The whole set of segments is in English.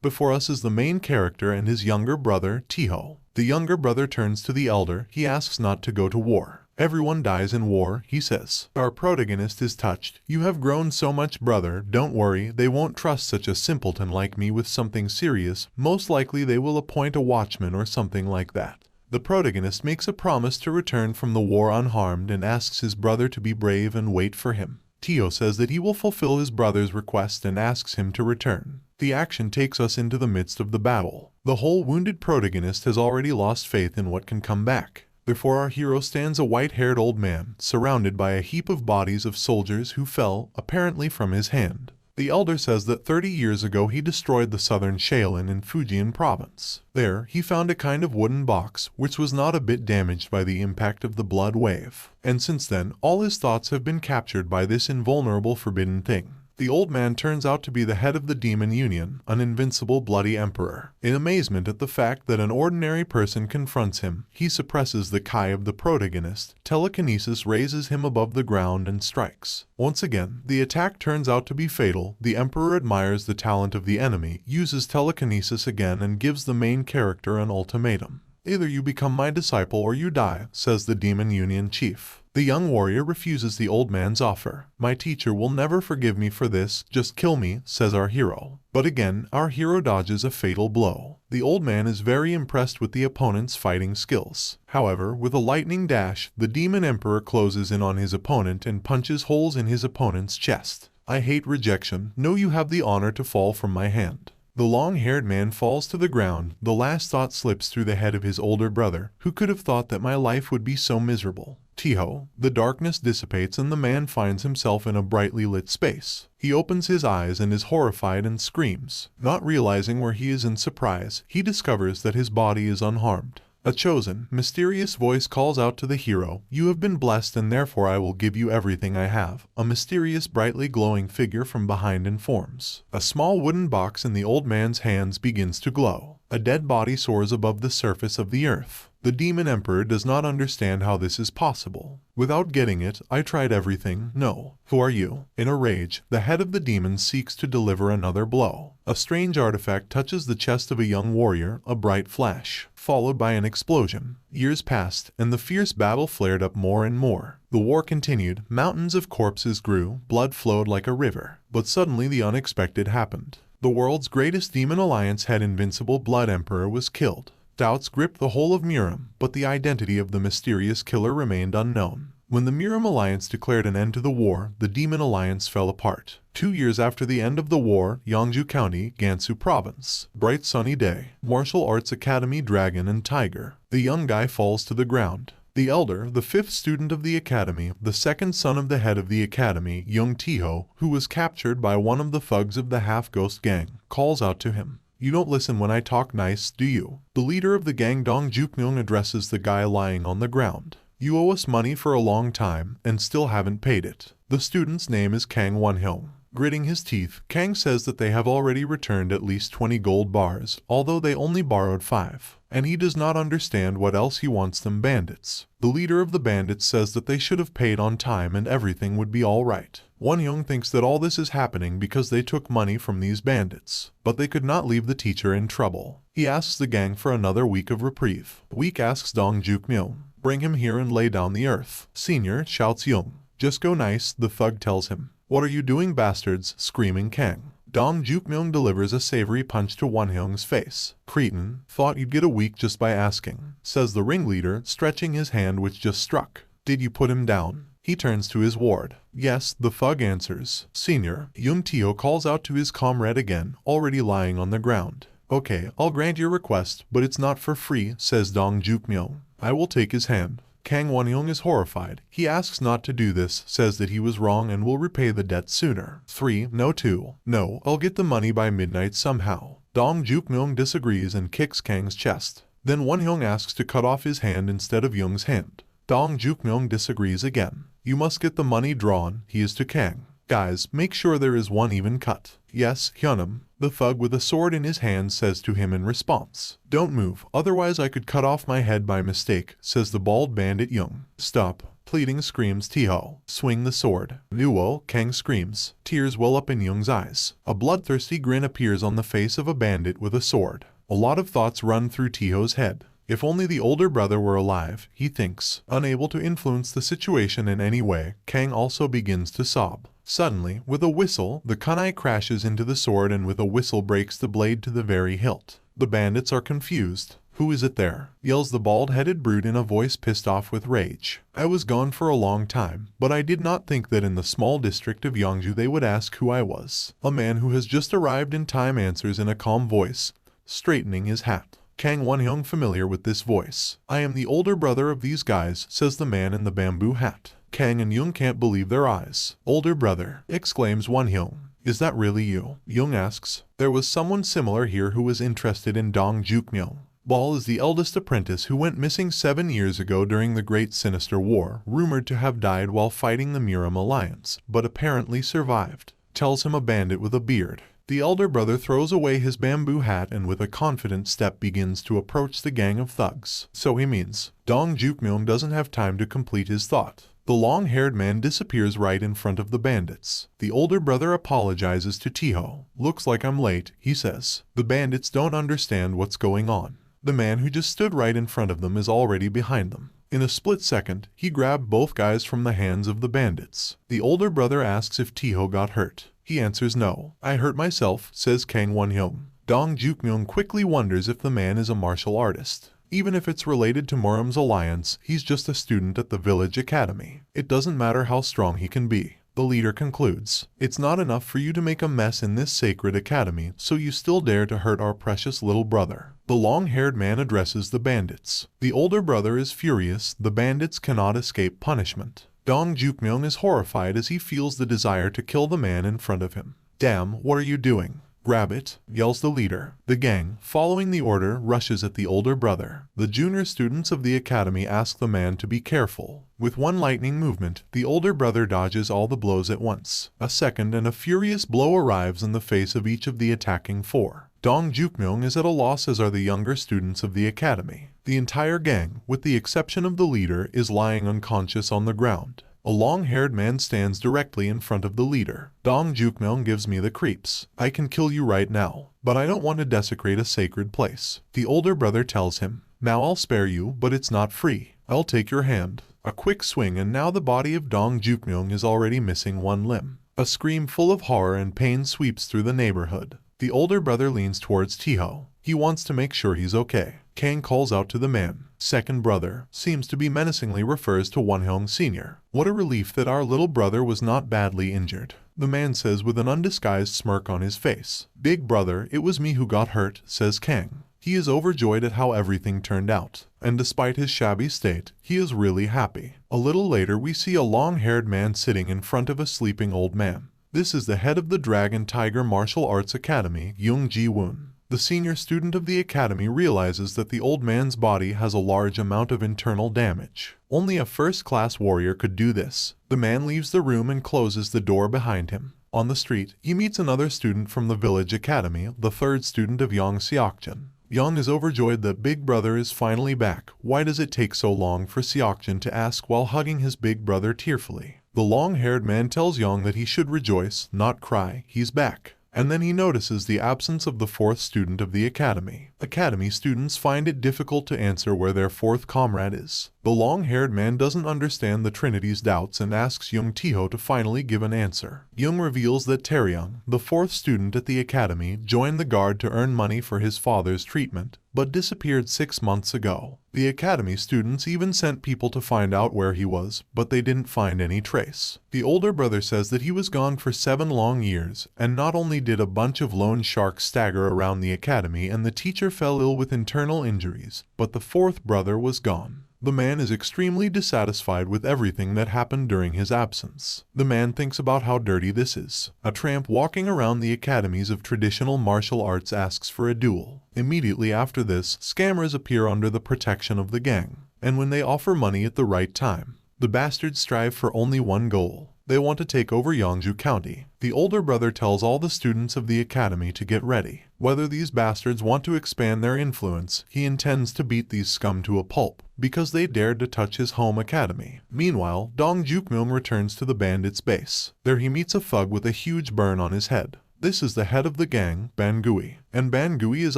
Before us is the main character and his younger brother, Tiho. The younger brother turns to the elder. He asks not to go to war. Everyone dies in war, he says. Our protagonist is touched. You have grown so much, brother. Don't worry, they won't trust such a simpleton like me with something serious. Most likely they will appoint a watchman or something like that. The protagonist makes a promise to return from the war unharmed and asks his brother to be brave and wait for him. Tio says that he will fulfill his brother's request and asks him to return. The action takes us into the midst of the battle. The whole wounded protagonist has already lost faith in what can come back. Before our hero stands a white-haired old man, surrounded by a heap of bodies of soldiers who fell, apparently from his hand. The elder says that 30 years ago he destroyed the southern Shaolin in Fujian province. There, he found a kind of wooden box, which was not a bit damaged by the impact of the blood wave. And since then, all his thoughts have been captured by this invulnerable forbidden thing. The old man turns out to be the head of the Demon Union, an invincible bloody emperor. In amazement at the fact that an ordinary person confronts him, he suppresses the Kai of the protagonist. Telekinesis raises him above the ground and strikes. Once again, the attack turns out to be fatal. The emperor admires the talent of the enemy, uses telekinesis again and gives the main character an ultimatum. Either you become my disciple or you die, says the Demon Union chief. The young warrior refuses the old man's offer. My teacher will never forgive me for this, just kill me, says our hero. But again, our hero dodges a fatal blow. The old man is very impressed with the opponent's fighting skills. However, with a lightning dash, the demon emperor closes in on his opponent and punches holes in his opponent's chest. I hate rejection. No, you have the honor to fall from my hand. The long-haired man falls to the ground. The last thought slips through the head of his older brother. Who could have thought that my life would be so miserable? Tiho. The darkness dissipates and the man finds himself in a brightly lit space. He opens his eyes and is horrified and screams. Not realizing where he is in surprise, he discovers that his body is unharmed. A chosen, mysterious voice calls out to the hero, "You have been blessed and therefore I will give you everything I have." A mysterious, brightly glowing figure from behind informs. A small wooden box in the old man's hands begins to glow. A dead body soars above the surface of the earth. The demon emperor does not understand how this is possible. Without getting it, I tried everything. No. Who are you? In a rage, the head of the demon seeks to deliver another blow. A strange artifact touches the chest of a young warrior, a bright flash, followed by an explosion. Years passed, and the fierce battle flared up more and more. The war continued, mountains of corpses grew, blood flowed like a river. But suddenly the unexpected happened. The world's greatest demon alliance head invincible blood emperor was killed. Doubts gripped the whole of Miram, but the identity of the mysterious killer remained unknown. When the Miram Alliance declared an end to the war, the Demon Alliance fell apart. 2 years after the end of the war, Yangju County, Gansu Province. Bright sunny day. Martial Arts Academy Dragon and Tiger. The young guy falls to the ground. The elder, the 5th student of the academy, the second son of the head of the academy, young Tiho, who was captured by one of the thugs of the half-ghost gang, calls out to him. You don't listen when I talk nice, do you? The leader of the gang Dong Jukmyung addresses the guy lying on the ground. You owe us money for a long time, and still haven't paid it. The student's name is Kang Won-hyung. Gritting his teeth, Kang says that they have already returned at least 20 gold bars, although they only borrowed 5. And he does not understand what else he wants them bandits. The leader of the bandits says that they should have paid on time and everything would be alright. Won-hyung thinks that all this is happening because they took money from these bandits. But they could not leave the teacher in trouble. He asks the gang for another week of reprieve. Week asks Dong Jukmyung. Bring him here and lay down the earth. Senior, shouts Young. Just go nice, the thug tells him. What are you doing, bastards? Screaming Kang. Dong Jukmyung delivers a savory punch to Won-hyung's face. Cretin, thought you'd get a week just by asking, says the ringleader, stretching his hand which just struck. Did you put him down? He turns to his ward. Yes, the thug answers. Senior, Young Tio calls out to his comrade again, already lying on the ground. Okay, I'll grant your request, but it's not for free, says Dong Jukmyung. I will take his hand. Kang Won-hyung is horrified. He asks not to do this, says that he was wrong and will repay the debt sooner. 3. No 2. No, I'll get the money by midnight somehow. Dong Jukmyung disagrees and kicks Kang's chest. Then Won-hyung asks to cut off his hand instead of Young's hand. Dong Jukmyung disagrees again. You must get the money drawn, he is to Kang. Guys, make sure there is one even cut. Yes, Hyunam, the thug with a sword in his hand says to him in response. Don't move, otherwise I could cut off my head by mistake, says the bald bandit Young. Stop, Pleading screams Tiho. Swing the sword. Nuo, Kang screams. Tears well up in Young's eyes. A bloodthirsty grin appears on the face of a bandit with a sword. A lot of thoughts run through Tiho's head. If only the older brother were alive, he thinks. Unable to influence the situation in any way, Kang also begins to sob. Suddenly, with a whistle, the kunai crashes into the sword and with a whistle breaks the blade to the very hilt. The bandits are confused. "Who is it there?" yells the bald-headed brute in a voice pissed off with rage. "I was gone for a long time, but I did not think that in the small district of Yangju they would ask who I was." A man who has just arrived in time answers in a calm voice, straightening his hat. Kang Won-hyung familiar with this voice. "I am the older brother of these guys," says the man in the bamboo hat. Kang and Young can't believe their eyes. "Older brother," exclaims Won-hyung. "Is that really you?" Young asks. "There was someone similar here who was interested in Dong Jukmyeong. Ball is the eldest apprentice who went missing 7 years ago during the Great Sinister War, rumored to have died while fighting the Miram Alliance, but apparently survived," tells him a bandit with a beard. The elder brother throws away his bamboo hat and with a confident step begins to approach the gang of thugs. So he means, Dong Jukmyeong doesn't have time to complete his thought. The long-haired man disappears right in front of the bandits. The older brother apologizes to Tiho. "Looks like I'm late," he says. The bandits don't understand what's going on. The man who just stood right in front of them is already behind them. In a split second, he grabbed both guys from the hands of the bandits. The older brother asks if Tiho got hurt. He answers no. "I hurt myself," says Kang Won-hyung. Dong Jukmyeong quickly wonders if the man is a martial artist. Even if it's related to Miram's alliance, he's just a student at the village academy. It doesn't matter how strong he can be. The leader concludes, "It's not enough for you to make a mess in this sacred academy, so you still dare to hurt our precious little brother." The long-haired man addresses the bandits. The older brother is furious. The bandits cannot escape punishment. Dong Jukmyeong is horrified as he feels the desire to kill the man in front of him. "Damn, what are you doing?" "Grab it," yells the leader. The gang, following the order, rushes at the older brother. The junior students of the academy ask the man to be careful. With one lightning movement, the older brother dodges all the blows at once. A second and a furious blow arrives in the face of each of the attacking four. Dong Jukmyeong is at a loss, as are the younger students of the academy. The entire gang, with the exception of the leader, is lying unconscious on the ground. A long-haired man stands directly in front of the leader. "Dong Jukmyeong gives me the creeps. I can kill you right now, but I don't want to desecrate a sacred place." The older brother tells him, "Now I'll spare you, but it's not free. I'll take your hand." A quick swing and now the body of Dong Jukmyeong is already missing one limb. A scream full of horror and pain sweeps through the neighborhood. The older brother leans towards Tiho. He wants to make sure he's okay. Kang calls out to the man. "Second brother," seems to be menacingly refers to Won-hyung Sr. "What a relief that our little brother was not badly injured," the man says with an undisguised smirk on his face. "Big brother, it was me who got hurt," says Kang. He is overjoyed at how everything turned out, and despite his shabby state, he is really happy. A little later we see a long-haired man sitting in front of a sleeping old man. This is the head of the Dragon Tiger Martial Arts Academy, Young Ji-woon. The senior student of the academy realizes that the old man's body has a large amount of internal damage. Only a first-class warrior could do this. The man leaves the room and closes the door behind him. On the street, he meets another student from the village academy, the third student of Yang Seokjin. Yang is overjoyed that Big Brother is finally back. Why does it take so long for Seokjin to ask while hugging his big brother tearfully? The long-haired man tells Yang that he should rejoice, not cry. He's back. And then he notices the absence of the fourth student of the academy. Academy students find it difficult to answer where their fourth comrade is. The long-haired man doesn't understand the Trinity's doubts and asks Young Tiho to finally give an answer. Young reveals that Taeryung, the fourth student at the academy, joined the guard to earn money for his father's treatment, but disappeared 6 months ago. The academy students even sent people to find out where he was, but they didn't find any trace. The older brother says that he was gone for 7 long years, and not only did a bunch of loan sharks stagger around the academy and the teacher fell ill with internal injuries, but the fourth brother was gone. The man is extremely dissatisfied with everything that happened during his absence. The man thinks about how dirty this is. A tramp walking around the academies of traditional martial arts asks for a duel. Immediately after this, scammers appear under the protection of the gang. And when they offer money at the right time, the bastards strive for only one goal. They want to take over Yangju County. The older brother tells all the students of the academy to get ready. Whether these bastards want to expand their influence, he intends to beat these scum to a pulp, because they dared to touch his home academy. Meanwhile, Dong Jukmyeon returns to the bandits' base. There he meets a thug with a huge burn on his head. This is the head of the gang, Bangui, and Bangui is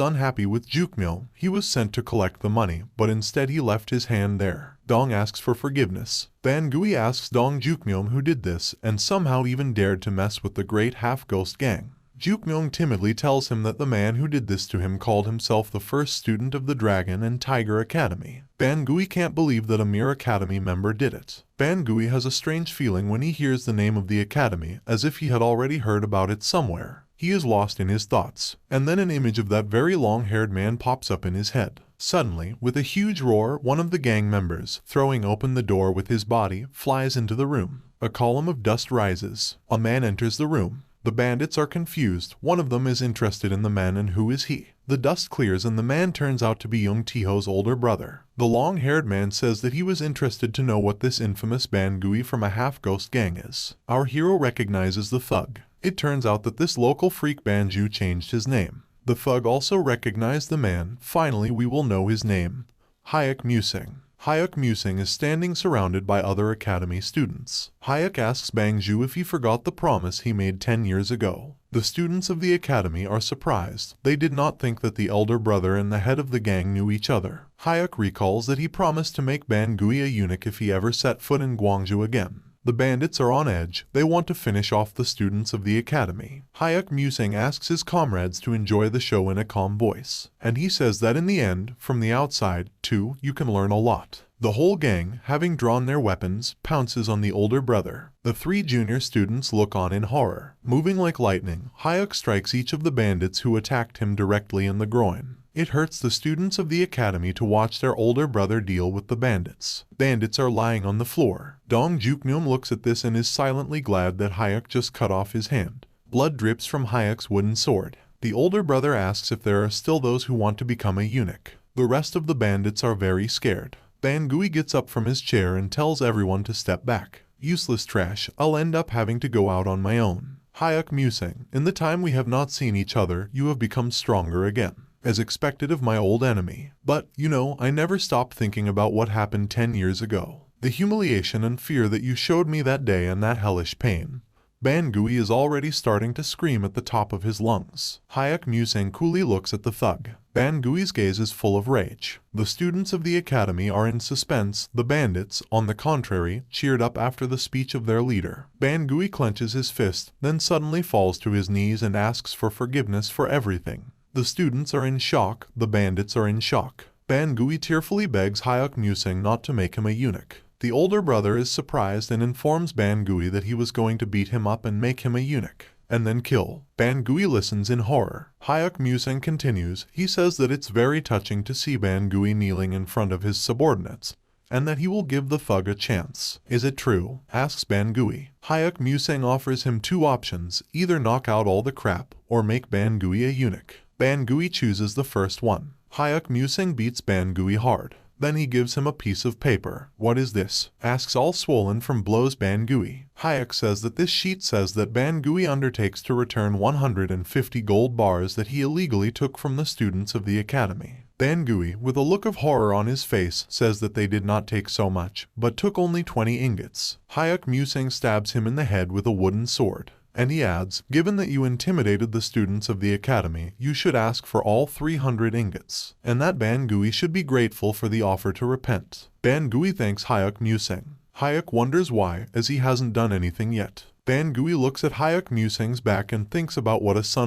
unhappy with Jukmyeon. He was sent to collect the money, but instead he left his hand there. Dong asks for forgiveness. Bangui asks Dong Jukmyeon who did this and somehow even dared to mess with the great half-ghost gang. Jukmyeon timidly tells him that the man who did this to him called himself the first student of the Dragon and Tiger Academy. Bangui can't believe that a mere academy member did it. Bangui has a strange feeling when he hears the name of the academy, as if he had already heard about it somewhere. He is lost in his thoughts, and then an image of that very long-haired man pops up in his head. Suddenly, with a huge roar, one of the gang members, throwing open the door with his body, flies into the room. A column of dust rises. A man enters the room. The bandits are confused. One of them is interested in the man, and who is he? The dust clears and the man turns out to be Young Tiho's older brother. The long-haired man says that he was interested to know what this infamous Bangui from a half-ghost gang is. Our hero recognizes the thug. It turns out that this local freak Banju changed his name. The thug also recognized the man. Finally, we will know his name. Hayek Musing. Hayek Musing is standing surrounded by other academy students. Hayek asks Bangju if he forgot the promise he made 10 years ago. The students of the academy are surprised. They did not think that the elder brother and the head of the gang knew each other. Hayek recalls that he promised to make Bangui a eunuch if he ever set foot in Gwangju again. The bandits are on edge. They want to finish off the students of the academy. Hayek Musing asks his comrades to enjoy the show in a calm voice. And he says that in the end, from the outside, too, you can learn a lot. The whole gang, having drawn their weapons, pounces on the older brother. The 3 junior students look on in horror. Moving like lightning, Hayek strikes each of the bandits who attacked him directly in the groin. It hurts the students of the academy to watch their older brother deal with the bandits. Bandits are lying on the floor. Dong Jukmyeon looks at this and is silently glad that Hayek just cut off his hand. Blood drips from Hayek's wooden sword. The older brother asks if there are still those who want to become a eunuch. The rest of the bandits are very scared. Bangui gets up from his chair and tells everyone to step back. Useless trash, I'll end up having to go out on my own. Hayek Musing, in the time we have not seen each other, you have become stronger again. As expected of my old enemy. But, you know, I never stopped thinking about what happened 10 years ago. The humiliation and fear that you showed me that day and that hellish pain. Bangui is already starting to scream at the top of his lungs. Hayek Musing coolly looks at the thug. Bangui's gaze is full of rage. The students of the academy are in suspense. The bandits, on the contrary, cheered up after the speech of their leader. Bangui clenches his fist, then suddenly falls to his knees and asks for forgiveness for everything. The students are in shock, the bandits are in shock. Bangui tearfully begs Hayek Musing not to make him a eunuch. The older brother is surprised and informs Bangui that he was going to beat him up and make him a eunuch, and then kill. Bangui listens in horror. Hayek Musing continues. He says that it's very touching to see Bangui kneeling in front of his subordinates, and that he will give the thug a chance. Is it true? Asks Bangui. Hayek Musing offers him 2 options, either knock out all the crap, or make Bangui a eunuch. Bangui chooses the first one. Hayek Musing beats Bangui hard. Then he gives him a piece of paper. What is this? Asks all swollen from blows Bangui. Hayek says that this sheet says that Bangui undertakes to return 150 gold bars that he illegally took from the students of the academy. Bangui, with a look of horror on his face, says that they did not take so much, but took only 20 ingots. Hayek Musing stabs him in the head with a wooden sword. And he adds, given that you intimidated the students of the academy, you should ask for all 300 ingots, and that Bangui should be grateful for the offer to repent. Bangui thanks Hayek Musing. Hayek wonders why, as he hasn't done anything yet. Bangui looks at Hayek Musing's back and thinks about what a son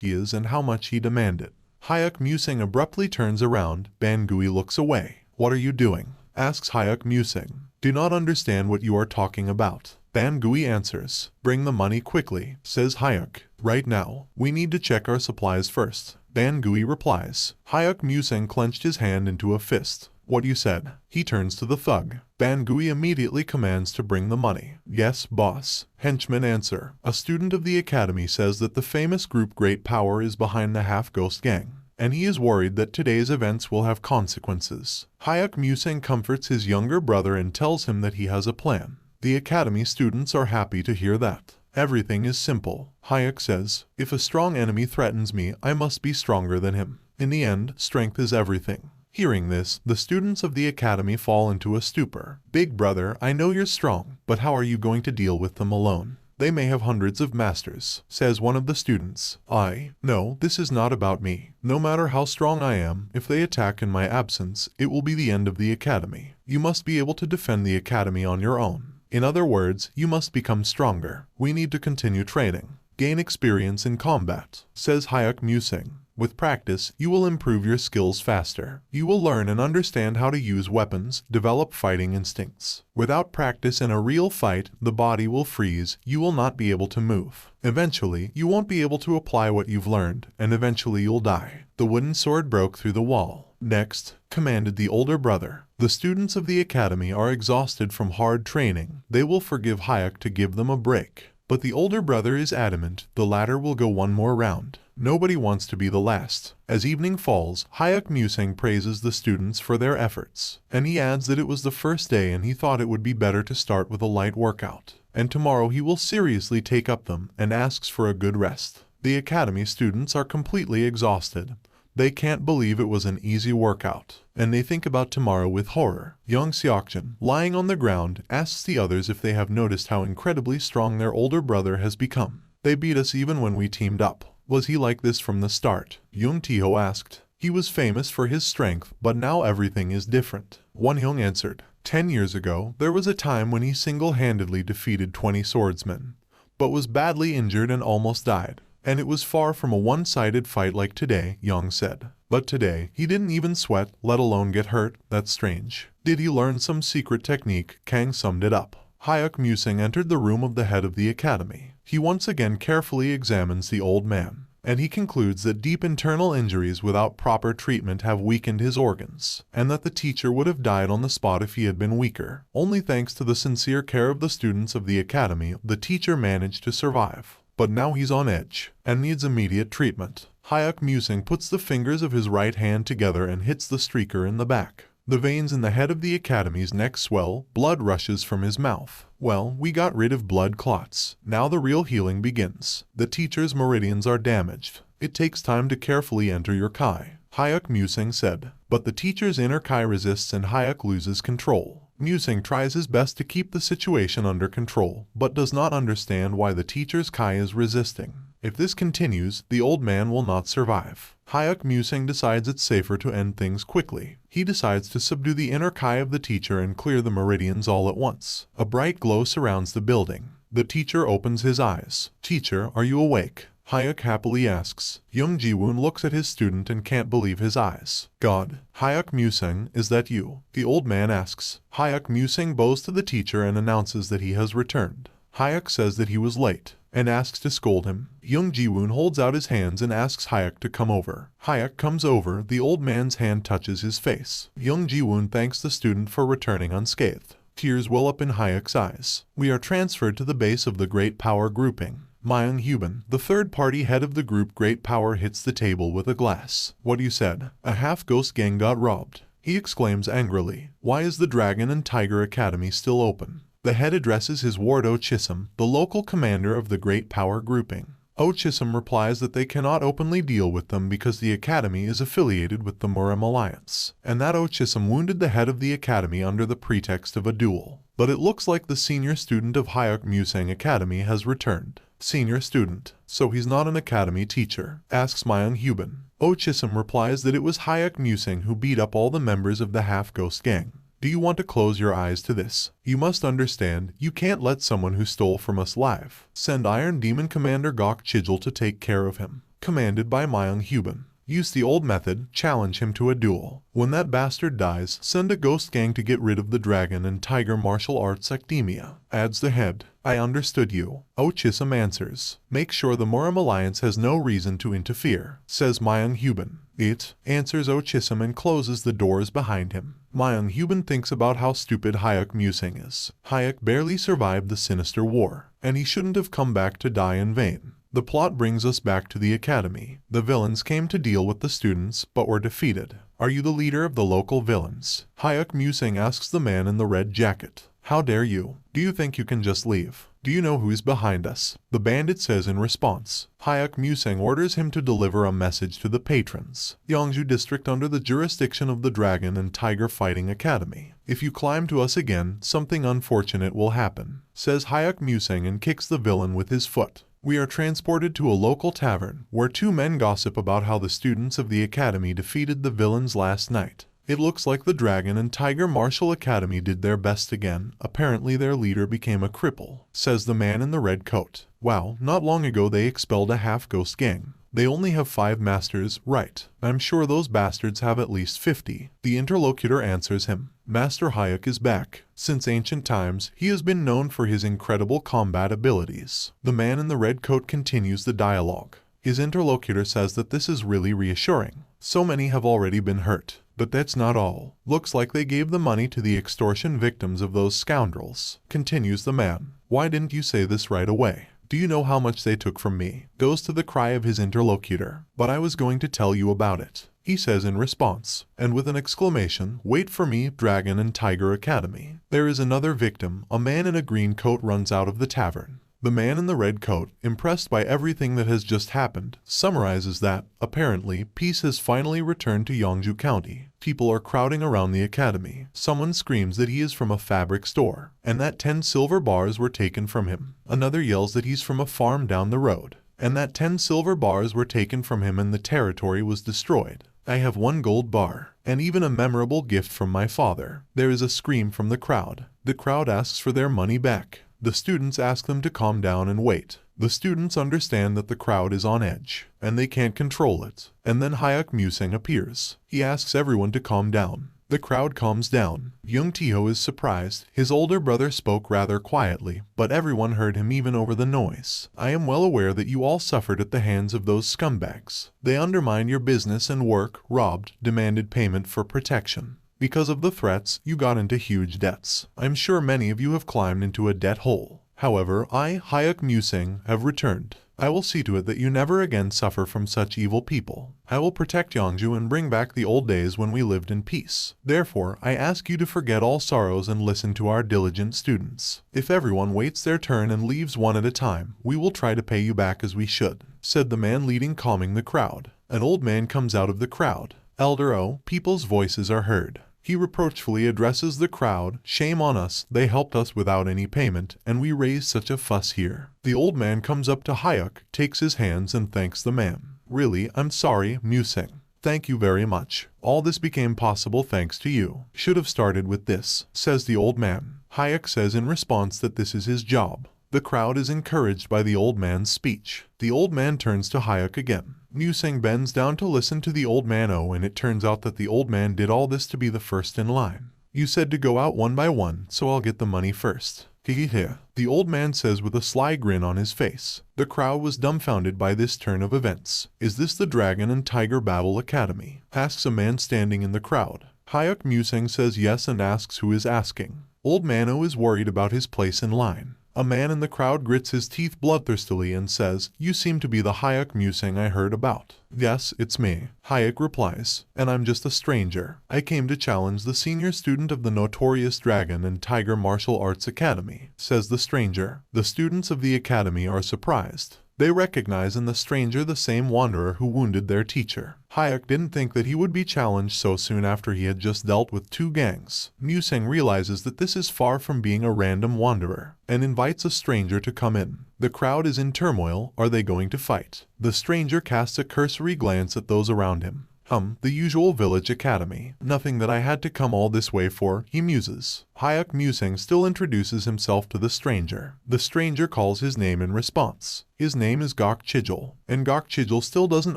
he is and how much he demanded. Hayek Musing abruptly turns around. Bangui looks away. What are you doing? Asks Hayek Musing. Do not understand what you are talking about. Bangui answers. Bring the money quickly, says Hayek. Right now, we need to check our supplies first. Bangui replies. Hayek Musing clenched his hand into a fist. What you said. He turns to the thug. Bangui immediately commands to bring the money. Yes, boss. Henchmen answer. A student of the academy says that the famous group Great Power is behind the half-ghost gang, and he is worried that today's events will have consequences. Hayek Musing comforts his younger brother and tells him that he has a plan. The academy students are happy to hear that. Everything is simple. Hayek says, if a strong enemy threatens me, I must be stronger than him. In the end, strength is everything. Hearing this, the students of the academy fall into a stupor. Big brother, I know you're strong, but how are you going to deal with them alone? They may have hundreds of masters, says one of the students. No, this is not about me. No matter how strong I am, if they attack in my absence, it will be the end of the academy. You must be able to defend the academy on your own. In other words, you must become stronger. We need to continue training. Gain experience in combat, says Hayek musing. With practice, you will improve your skills faster. You will learn and understand how to use weapons, develop fighting instincts. Without practice in a real fight, the body will freeze, you will not be able to move. Eventually, you won't be able to apply what you've learned, and eventually you'll die. The wooden sword broke through the wall. Next, commanded the older brother. The students of the academy are exhausted from hard training. They will forgive Hayek to give them a break. But the older brother is adamant, the latter will go one more round. Nobody wants to be the last. As evening falls, Hayek musing praises the students for their efforts, and he adds that it was the first day and he thought it would be better to start with a light workout, and tomorrow he will seriously take up them and asks for a good rest. The academy students are completely exhausted. They can't believe it was an easy workout, and they think about tomorrow with horror. Young Seokjin, lying on the ground, asks the others if they have noticed how incredibly strong their older brother has become. They beat us even when we teamed up. Was he like this from the start? Young Taeho asked. He was famous for his strength, but now everything is different. Wonhyung answered. 10 years ago, there was a time when he single-handedly defeated 20 swordsmen, but was badly injured and almost died. And it was far from a one-sided fight like today, Young said. But today, he didn't even sweat, let alone get hurt. That's strange. Did he learn some secret technique? Kang summed it up. Hayek musing entered the room of the head of the academy. He once again carefully examines the old man, and he concludes that deep internal injuries without proper treatment have weakened his organs, and that the teacher would have died on the spot if he had been weaker. Only thanks to the sincere care of the students of the academy, the teacher managed to survive. But now he's on edge, and needs immediate treatment. Hayek musing puts the fingers of his right hand together and hits the streaker in the back. The veins in the head of the academy's neck swell, blood rushes from his mouth. Well, we got rid of blood clots. Now the real healing begins. The teacher's meridians are damaged. It takes time to carefully enter your Kai, Hayek musing said. But the teacher's inner Kai resists and Hayek loses control. Musing tries his best to keep the situation under control, but does not understand why the teacher's Kai is resisting. If this continues, the old man will not survive. Hayek musing decides it's safer to end things quickly. He decides to subdue the inner Kai of the teacher and clear the meridians all at once. A bright glow surrounds the building. The teacher opens his eyes. Teacher, are you awake? Hayek happily asks. Young Ji-woon looks at his student and can't believe his eyes. God, Hayek musing, is that you? The old man asks. Hayek musing bows to the teacher and announces that he has returned. Hayek says that he was late, and asks to scold him. Young Ji-woon holds out his hands and asks Hayek to come over. Hayek comes over, the old man's hand touches his face. Young Ji-woon thanks the student for returning unscathed. Tears well up in Hayek's eyes. We are transferred to the base of the Great Power grouping. Myung Hubin, the third-party head of the group Great Power, hits the table with a glass. What you said? A half-ghost gang got robbed. He exclaims angrily. Why is the Dragon and Tiger Academy still open? The head addresses his ward Ochisum, the local commander of the Great Power grouping. Ochisum replies that they cannot openly deal with them because the academy is affiliated with the Murim Alliance, and that Ochisum wounded the head of the academy under the pretext of a duel. But it looks like the senior student of Hayek Musang Academy has returned. Senior student, so he's not an academy teacher, asks Myung Hubin. Ochisum replies that it was Hayek Musang who beat up all the members of the half-ghost gang. Do you want to close your eyes to this? You must understand, you can't let someone who stole from us live. Send Iron Demon Commander Gok Chijil to take care of him. Commanded by Myung Hubin. Use the old method, challenge him to a duel. When that bastard dies, send a ghost gang to get rid of the Dragon and Tiger Martial Arts Academia. Adds the head. I understood you. Ochisum answers. Make sure the Murim Alliance has no reason to interfere, says Myung Hubin. It, answers Ochisum and closes the doors behind him. Myung Hubin thinks about how stupid Hayek Musing is. Hayek barely survived the sinister war, and he shouldn't have come back to die in vain. The plot brings us back to the academy. The villains came to deal with the students, but were defeated. Are you the leader of the local villains? Hayek Musing asks the man in the red jacket. How dare you? Do you think you can just leave? Do you know who is behind us? The bandit says in response. Hayek Musang orders him to deliver a message to the patrons. Yangju district under the jurisdiction of the Dragon and Tiger Fighting Academy. If you climb to us again, something unfortunate will happen, says Hayek Musang and kicks the villain with his foot. We are transported to a local tavern, where two men gossip about how the students of the academy defeated the villains last night. It looks like the Dragon and Tiger Martial Academy did their best again. Apparently their leader became a cripple, says the man in the red coat. Wow, not long ago they expelled a half-ghost gang. They only have 5 masters, right? I'm sure those bastards have at least 50. The interlocutor answers him. Master Hayek is back. Since ancient times, he has been known for his incredible combat abilities. The man in the red coat continues the dialogue. His interlocutor says that this is really reassuring. So many have already been hurt. But that's not all. Looks like they gave the money to the extortion victims of those scoundrels. Continues the man. Why didn't you say this right away? Do you know how much they took from me? Goes to the cry of his interlocutor. But I was going to tell you about it, he says in response. And with an exclamation, wait for me, Dragon and Tiger Academy. There is another victim. A man in a green coat runs out of the tavern. The man in the red coat, impressed by everything that has just happened, summarizes that, apparently, peace has finally returned to Yangju County. People are crowding around the academy. Someone screams that he is from a fabric store, and that 10 silver bars were taken from him. Another yells that he's from a farm down the road, and that 10 silver bars were taken from him and the territory was destroyed. I have 1 gold bar, and even a memorable gift from my father. There is a scream from the crowd. The crowd asks for their money back. The students ask them to calm down and wait. The students understand that the crowd is on edge, and they can't control it. And then Hayek Musang appears. He asks everyone to calm down. The crowd calms down. Young Tiho is surprised. His older brother spoke rather quietly, but everyone heard him even over the noise. I am well aware that you all suffered at the hands of those scumbags. They undermined your business and work, robbed, demanded payment for protection. Because of the threats, you got into huge debts. I'm sure many of you have climbed into a debt hole. However, I, Hayek Musang, have returned. I will see to it that you never again suffer from such evil people. I will protect Yangju and bring back the old days when we lived in peace. Therefore, I ask you to forget all sorrows and listen to our diligent students. If everyone waits their turn and leaves one at a time, we will try to pay you back as we should, said the man leading, calming the crowd. An old man comes out of the crowd. Elder O, people's voices are heard. He reproachfully addresses the crowd. Shame on us, they helped us without any payment, and we raised such a fuss here. The old man comes up to Hayek, takes his hands and thanks the man. Really, I'm sorry, Musang. Thank you very much. All this became possible thanks to you. Should have started with this, says the old man. Hayek says in response that this is his job. The crowd is encouraged by the old man's speech. The old man turns to Hayek again. Musang bends down to listen to the old man and it turns out that the old man did all this to be the first in line. You said to go out one by one, so I'll get the money first. Hehehe. The old man says with a sly grin on his face. The crowd was dumbfounded by this turn of events. Is this the Dragon and Tiger Babel Academy? Asks a man standing in the crowd. Hayek Musang says yes and asks who is asking. Old Mano is worried about his place in line. A man in the crowd grits his teeth bloodthirstily and says, you seem to be the Hayek Musang I heard about. Yes, it's me. Hayek replies, and I'm just a stranger. I came to challenge the senior student of the notorious Dragon and Tiger Martial Arts Academy, says the stranger. The students of the academy are surprised. They recognize in the stranger the same wanderer who wounded their teacher. Hayek didn't think that he would be challenged so soon after he had just dealt with 2 gangs. Musang realizes that this is far from being a random wanderer, and invites a stranger to come in. The crowd is in turmoil. Are they going to fight? The stranger casts a cursory glance at those around him. The usual village academy. Nothing that I had to come all this way for, he muses. Hayek Musang still introduces himself to the stranger. The stranger calls his name in response. His name is Gok Chijul, and Gok Chijul still doesn't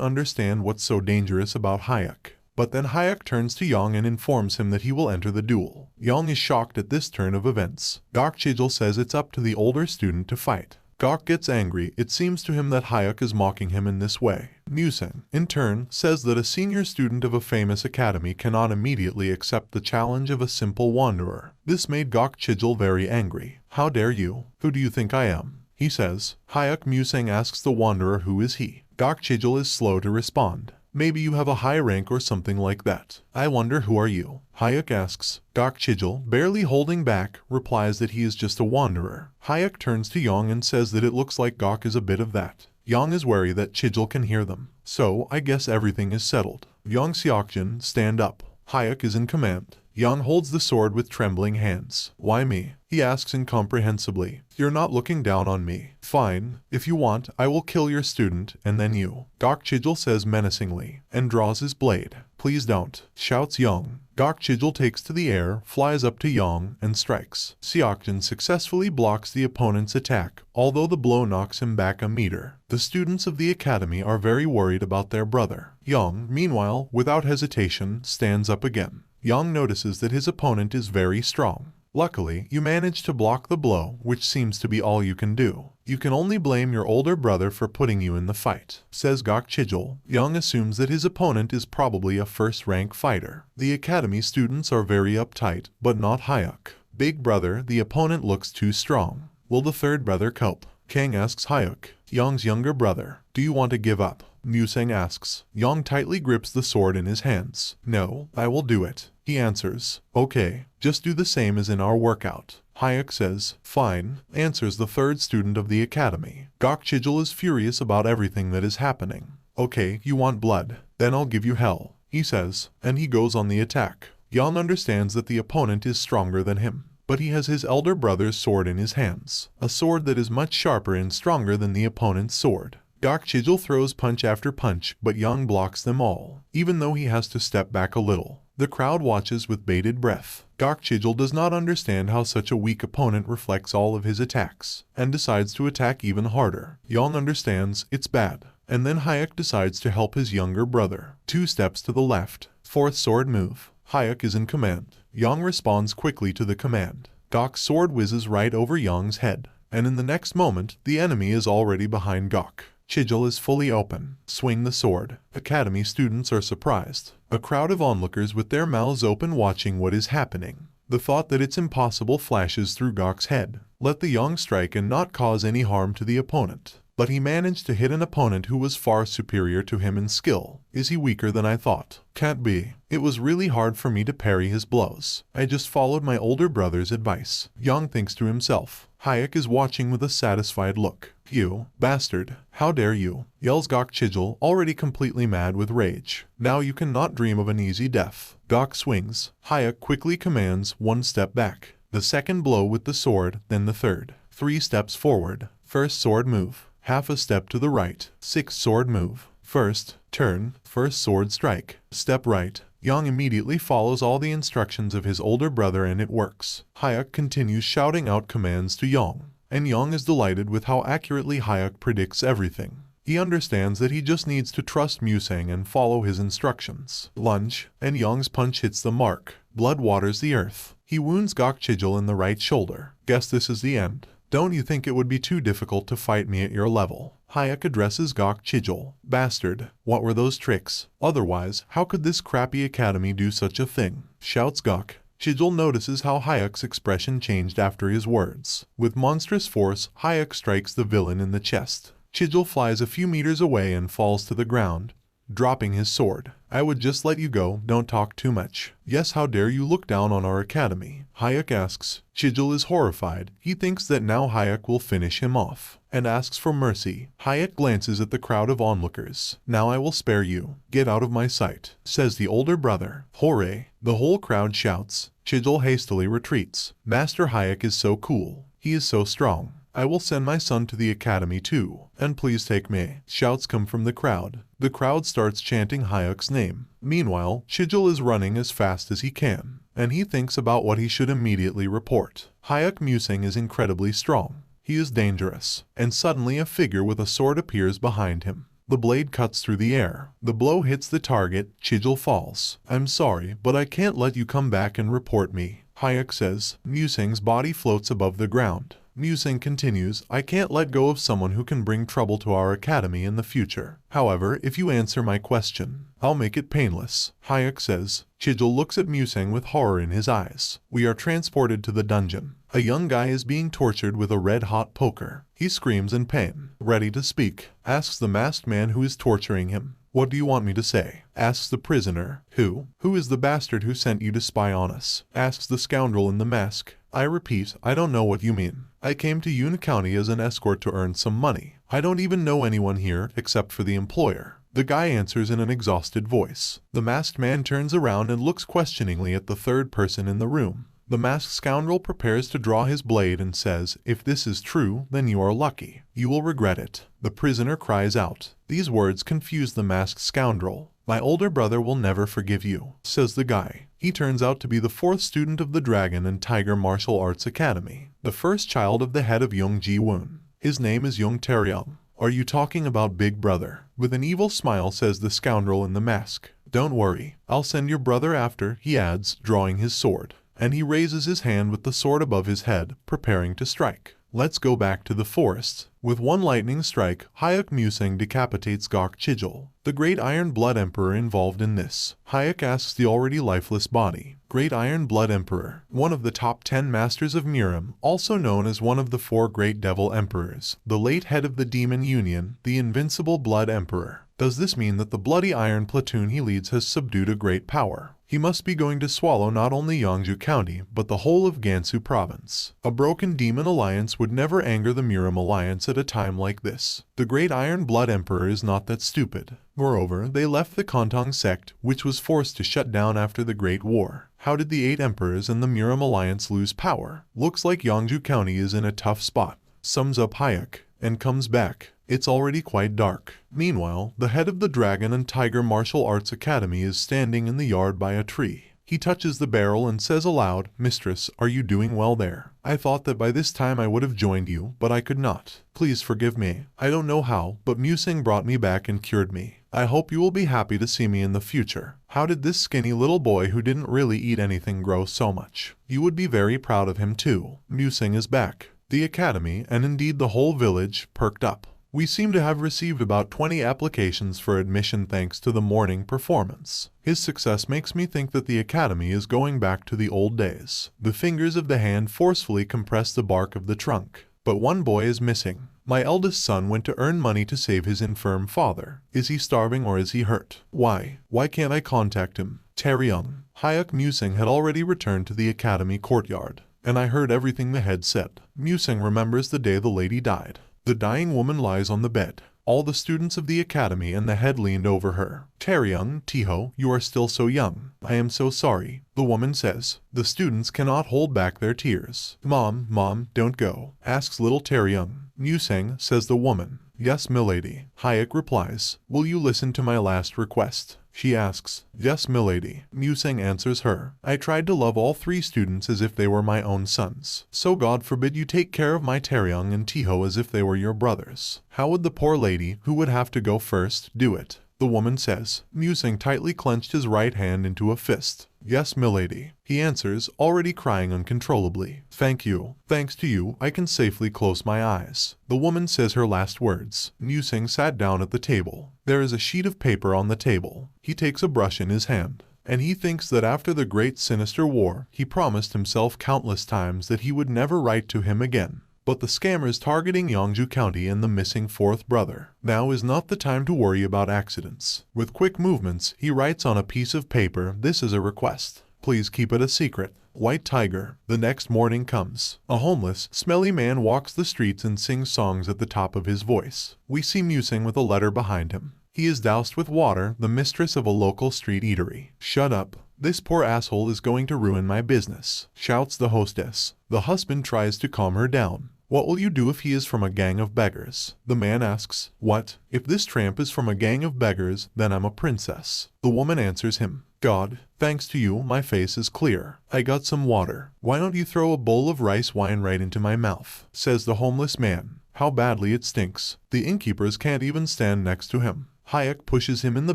understand what's so dangerous about Hayek. But then Hayek turns to Yang and informs him that he will enter the duel. Yang is shocked at this turn of events. Gok Chijul says it's up to the older student to fight. Gok gets angry. It seems to him that Hayek is mocking him in this way. Musang, in turn, says that a senior student of a famous academy cannot immediately accept the challenge of a simple wanderer. This made Gok Chijul very angry. How dare you? Who do you think I am? He says. Hayek Musang asks the wanderer who is he. Gok Chijul is slow to respond. Maybe you have a high rank or something like that. I wonder who are you? Hayek asks. Gok Chijul, barely holding back, replies that he is just a wanderer. Hayek turns to Yang and says that it looks like Gok is a bit of that. Yang is wary that Chijul can hear them. So, I guess everything is settled. Yang Seokjin, stand up. Hayek is in command. Yang holds the sword with trembling hands. Why me? He asks incomprehensibly. You're not looking down on me. Fine. If you want, I will kill your student, and then you. Gok Chijul says menacingly, and draws his blade. Please don't, shouts Yang. Gok Chijul takes to the air, flies up to Yang, and strikes. Seokjin successfully blocks the opponent's attack, although the blow knocks him back a meter. The students of the academy are very worried about their brother. Yang, meanwhile, without hesitation, stands up again. Yang notices that his opponent is very strong. Luckily, you manage to block the blow, which seems to be all you can do. You can only blame your older brother for putting you in the fight, says Gok Chijul. Yang assumes that his opponent is probably a first-rank fighter. The academy students are very uptight, but not Hayek. Big brother, the opponent looks too strong. Will the third brother cope? Kang asks Hayek, Yang's younger brother. Do you want to give up? Musang asks. Yang tightly grips the sword in his hands. No, I will do it. He answers. Okay, just do the same as in our workout. Hayek says. Fine, answers the third student of the academy. Gok Chijul is furious about everything that is happening. Okay, you want blood? Then I'll give you hell, he says, and he goes on the attack. Yang understands that the opponent is stronger than him, but he has his elder brother's sword in his hands, a sword that is much sharper and stronger than the opponent's sword. Gok Chijul throws punch after punch, but Yang blocks them all, even though he has to step back a little. The crowd watches with bated breath. Gok Chijul does not understand how such a weak opponent reflects all of his attacks, and decides to attack even harder. Yang understands it's bad, and then Hayek decides to help his younger brother. 2 steps to the left. 4th sword move. Hayek is in command. Yang responds quickly to the command. Gok's sword whizzes right over Yang's head, and in the next moment, the enemy is already behind Gok. Chijul is fully open. Swing the sword. Academy students are surprised. A crowd of onlookers with their mouths open watching what is happening. The thought that it's impossible flashes through Gok's head. Let the Yang strike and not cause any harm to the opponent. But he managed to hit an opponent who was far superior to him in skill. Is he weaker than I thought? Can't be. It was really hard for me to parry his blows. I just followed my older brother's advice. Yang thinks to himself. Hayek is watching with a satisfied look. You, bastard, how dare you, yells Gok Chijul, already completely mad with rage. Now you cannot dream of an easy death. Gok swings. Hayek quickly commands 1 step back. The second blow with the sword, then the third. 3 steps forward. 1st sword move. Half a step to the right. 6th sword move. First, turn. 1st sword strike. Step right. Yang immediately follows all the instructions of his older brother and it works. Hayek continues shouting out commands to Yang, and Yang is delighted with how accurately Hayek predicts everything. He understands that he just needs to trust Musang and follow his instructions. Lunge, and Yang's punch hits the mark. Blood waters the earth. He wounds Gok Chijul in the right shoulder. Guess this is the end. Don't you think it would be too difficult to fight me at your level? Hayek addresses Gok Chijul. Bastard, what were those tricks? Otherwise, how could this crappy academy do such a thing? Shouts Gok. Chijul notices how Hayek's expression changed after his words. With monstrous force, Hayek strikes the villain in the chest. Chijul flies a few meters away and falls to the ground, dropping his sword. I would just let you go, don't talk too much. Yes, how dare you look down on our academy? Hayek asks. Chijul is horrified. He thinks that now Hayek will finish him off, and asks for mercy. Hayek glances at the crowd of onlookers. Now I will spare you. Get out of my sight, says the older brother. Hooray! The whole crowd shouts. Chijul hastily retreats. Master Hayek is so cool. He is so strong. I will send my son to the academy too, and please take me. Shouts come from the crowd. The crowd starts chanting Hayek's name. Meanwhile, Chijul is running as fast as he can, and he thinks about what he should immediately report. Hayek Musang is incredibly strong. He is dangerous, and suddenly a figure with a sword appears behind him. The blade cuts through the air. The blow hits the target. Chijul falls. I'm sorry, but I can't let you come back and report me, Hayek says. Musang's body floats above the ground. Musang continues, I can't let go of someone who can bring trouble to our academy in the future. However, if you answer my question, I'll make it painless, Hayek says. Chijul looks at Musang with horror in his eyes. We are transported to the dungeon. A young guy is being tortured with a red-hot poker. He screams in pain. Ready to speak, asks the masked man who is torturing him. What do you want me to say? Asks the prisoner. Who is the bastard who sent you to spy on us? Asks the scoundrel in the mask. I repeat, I don't know what you mean. I came to Yun County as an escort to earn some money. I don't even know anyone here except for the employer. The guy answers in an exhausted voice. The masked man turns around and looks questioningly at the third person in the room. The masked scoundrel prepares to draw his blade and says, if this is true, then you are lucky. You will regret it. The prisoner cries out. These words confuse the masked scoundrel. My older brother will never forgive you, says the guy. He turns out to be the fourth student of the Dragon and Tiger Martial Arts Academy, the first child of the head of Young Ji-woon. His name is Young Tae-ryung. Are you talking about Big Brother? With an evil smile says the scoundrel in the mask. Don't worry, I'll send your brother after, he adds, drawing his sword. And he raises his hand with the sword above his head, preparing to strike. Let's go back to the forest. With one lightning strike, Hayek Musing decapitates Gok Chijul, the Great Iron Blood Emperor involved in this. Hayek asks the already lifeless body, Great Iron Blood Emperor, one of the top 10 masters of Miram, also known as one of the 4 Great Devil Emperors, the late head of the Demon Union, the Invincible Blood Emperor. Does this mean that the Bloody Iron platoon he leads has subdued a great power? He must be going to swallow not only Yangju County, but the whole of Gansu Province. A broken demon alliance would never anger the Miram Alliance at a time like this. The Great Iron Blood Emperor is not that stupid. Moreover, they left the Kontong sect, which was forced to shut down after the Great War. How did the 8 emperors and the Miram Alliance lose power? Looks like Yangju County is in a tough spot. Sums up Hayek, and comes back. It's already quite dark. Meanwhile, the head of the Dragon and Tiger Martial Arts Academy is standing in the yard by a tree. He touches the barrel and says aloud, Mistress, are you doing well there? I thought that by this time I would have joined you, but I could not. Please forgive me. I don't know how, but Musing brought me back and cured me. I hope you will be happy to see me in the future. How did this skinny little boy who didn't really eat anything grow so much? You would be very proud of him too. Musing is back. The academy, and indeed the whole village, perked up. We seem to have received about 20 applications for admission thanks to the morning performance. His success makes me think that the academy is going back to the old days. The fingers of the hand forcefully compress the bark of the trunk. But one boy is missing. My eldest son went to earn money to save his infirm father. Is he starving or is he hurt? Why can't I contact him? Tae-ryung. Hayek Musing had already returned to the academy courtyard, and I heard everything the head said. Musing remembers the day the lady died. The dying woman lies on the bed. All the students of the academy and the head leaned over her. Tae-ryung, Tiho, you are still so young. I am so sorry, the woman says. The students cannot hold back their tears. Mom, don't go, asks little Tae-ryung. Musing, says the woman. Yes, milady. Hayek replies. Will you listen to my last request? She asks. Yes, milady. Musing answers her. I tried to love all 3 students as if they were my own sons. So God forbid you take care of my Tae-ryung and Tiho as if they were your brothers. How would the poor lady, who would have to go first, do it? The woman says. Musing tightly clenched his right hand into a fist. Yes, milady. He answers, already crying uncontrollably. Thank you. Thanks to you, I can safely close my eyes. The woman says her last words. Musing sat down at the table. There is a sheet of paper on the table. He takes a brush in his hand. And he thinks that after the great sinister war, he promised himself countless times that he would never write to him again. But the scammers targeting Yangju County and the missing 4th brother. Now is not the time to worry about accidents. With quick movements, he writes on a piece of paper, this is a request. Please keep it a secret. White Tiger. The next morning comes. A homeless, smelly man walks the streets and sings songs at the top of his voice. We see Musing with a letter behind him. He is doused with water, the mistress of a local street eatery. Shut up. This poor asshole is going to ruin my business, shouts the hostess. The husband tries to calm her down. What will you do if he is from a gang of beggars? The man asks. What? If this tramp is from a gang of beggars, then I'm a princess. The woman answers him. God, thanks to you, my face is clear. I got some water. Why don't you throw a bowl of rice wine right into my mouth? Says the homeless man. How badly it stinks. The innkeepers can't even stand next to him. Hayek pushes him in the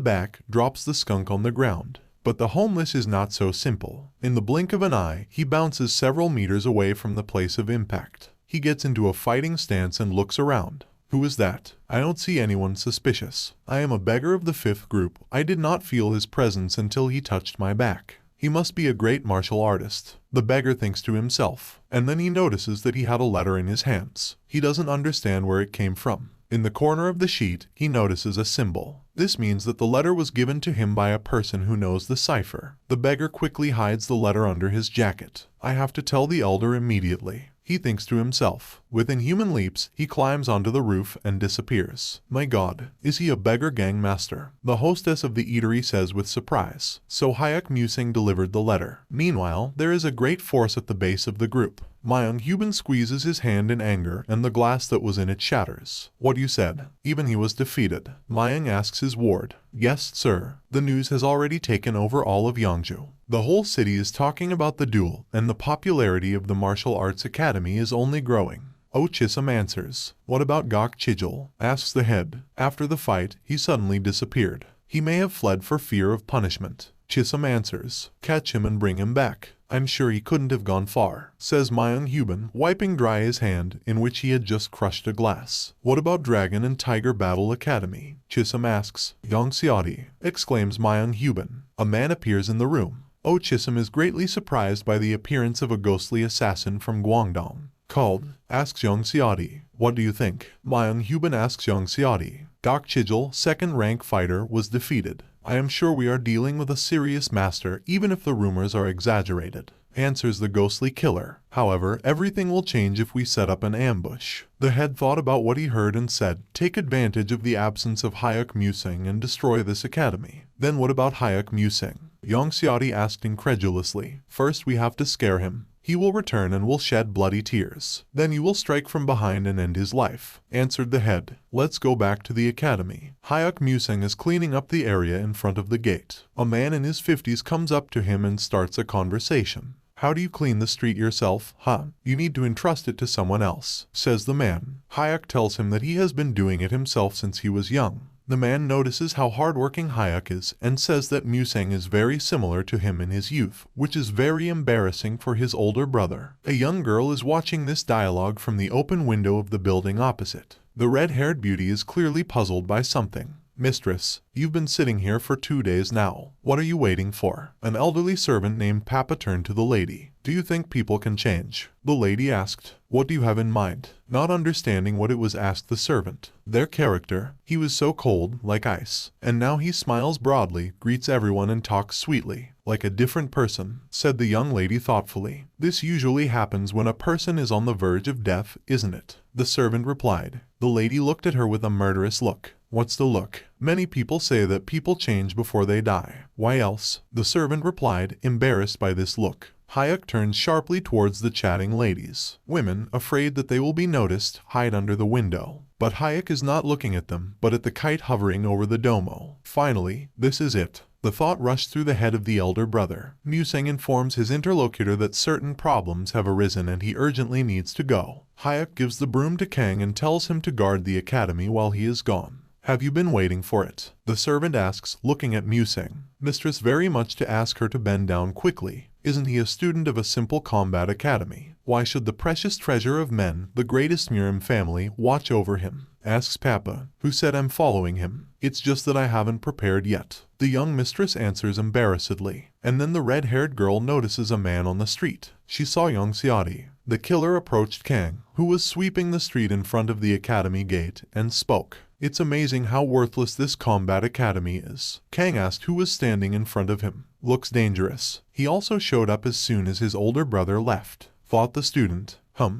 back, drops the skunk on the ground. But the homeless is not so simple. In the blink of an eye, he bounces several meters away from the place of impact. He gets into a fighting stance and looks around. Who is that? I don't see anyone suspicious. I am a beggar of the 5th group. I did not feel his presence until he touched my back. He must be a great martial artist. The beggar thinks to himself, and then he notices that he had a letter in his hands. He doesn't understand where it came from. In the corner of the sheet, he notices a symbol. This means that the letter was given to him by a person who knows the cipher. The beggar quickly hides the letter under his jacket. I have to tell the elder immediately, he thinks to himself. With inhuman leaps, he climbs onto the roof and disappears. My God, is he a beggar gang master? The hostess of the eatery says with surprise. So Hayek Musing delivered the letter. Meanwhile, there is a great force at the base of the group. Manhwa squeezes his hand in anger and the glass that was in it shatters. What you said? Even he was defeated. Mayang asks his ward. Yes, sir. The news has already taken over all of Yangzhou. The whole city is talking about the duel, and the popularity of the martial arts academy is only growing. Oh Chisholm answers. What about Gok Chijul? Asks the head. After the fight, he suddenly disappeared. He may have fled for fear of punishment. Chisholm answers. Catch him and bring him back. I'm sure he couldn't have gone far, says Manhwa, wiping dry his hand in which he had just crushed a glass. What about Dragon and Tiger Battle Academy? Chisholm asks. Yongxiati, exclaims Manhwa. A man appears in the room. Oh Chisholm is greatly surprised by the appearance of a ghostly assassin from Guangdong. Called, asks Yongxiati. What do you think? Manhwa asks Yongxiati. Gok Chijul, second-rank fighter, was defeated. I am sure we are dealing with a serious master even if the rumors are exaggerated, answers the ghostly killer. However, everything will change if we set up an ambush. The head thought about what he heard and said, take advantage of the absence of Hayek Musing and destroy this academy. Then what about Hayek Musing? Yongxiati asked incredulously. First we have to scare him. He will return and will shed bloody tears. Then you will strike from behind and end his life, answered the head. Let's go back to the academy. Hayek Musing is cleaning up the area in front of the gate. A man in his 50s comes up to him and starts a conversation. How do you clean the street yourself, huh? You need to entrust it to someone else, says the man. Hayek tells him that he has been doing it himself since he was young. The man notices how hardworking Hayek is and says that Musang is very similar to him in his youth, which is very embarrassing for his older brother. A young girl is watching this dialogue from the open window of the building opposite. The red-haired beauty is clearly puzzled by something. Mistress, you've been sitting here for 2 days now. What are you waiting for? An elderly servant named Papa turned to the lady. Do you think people can change? The lady asked. What do you have in mind? Not understanding what it was asked the servant. Their character. He was so cold, like ice. And now he smiles broadly, greets everyone and talks sweetly. Like a different person, said the young lady thoughtfully. This usually happens when a person is on the verge of death, isn't it? The servant replied. The lady looked at her with a murderous look. What's the look? Many people say that people change before they die. Why else? The servant replied, embarrassed by this look. Hayek turns sharply towards the chatting ladies. Women, afraid that they will be noticed, hide under the window. But Hayek is not looking at them, but at the kite hovering over the domo. Finally, this is it. The thought rushed through the head of the elder brother. Musang informs his interlocutor that certain problems have arisen and he urgently needs to go. Hayek gives the broom to Kang and tells him to guard the academy while he is gone. Have you been waiting for it? The servant asks, looking at Musang. Mistress very much to ask her to bend down quickly. Isn't he a student of a simple combat academy? Why should the precious treasure of men, the greatest Miram family, watch over him? Asks Papa, who said I'm following him. It's just that I haven't prepared yet. The young mistress answers embarrassedly. And then the red-haired girl notices a man on the street. She saw young Xiati. The killer approached Kang, who was sweeping the street in front of the academy gate, and spoke. It's amazing how worthless this combat academy is. Kang asked who was standing in front of him. Looks dangerous. He also showed up as soon as his older brother left. Thought the student.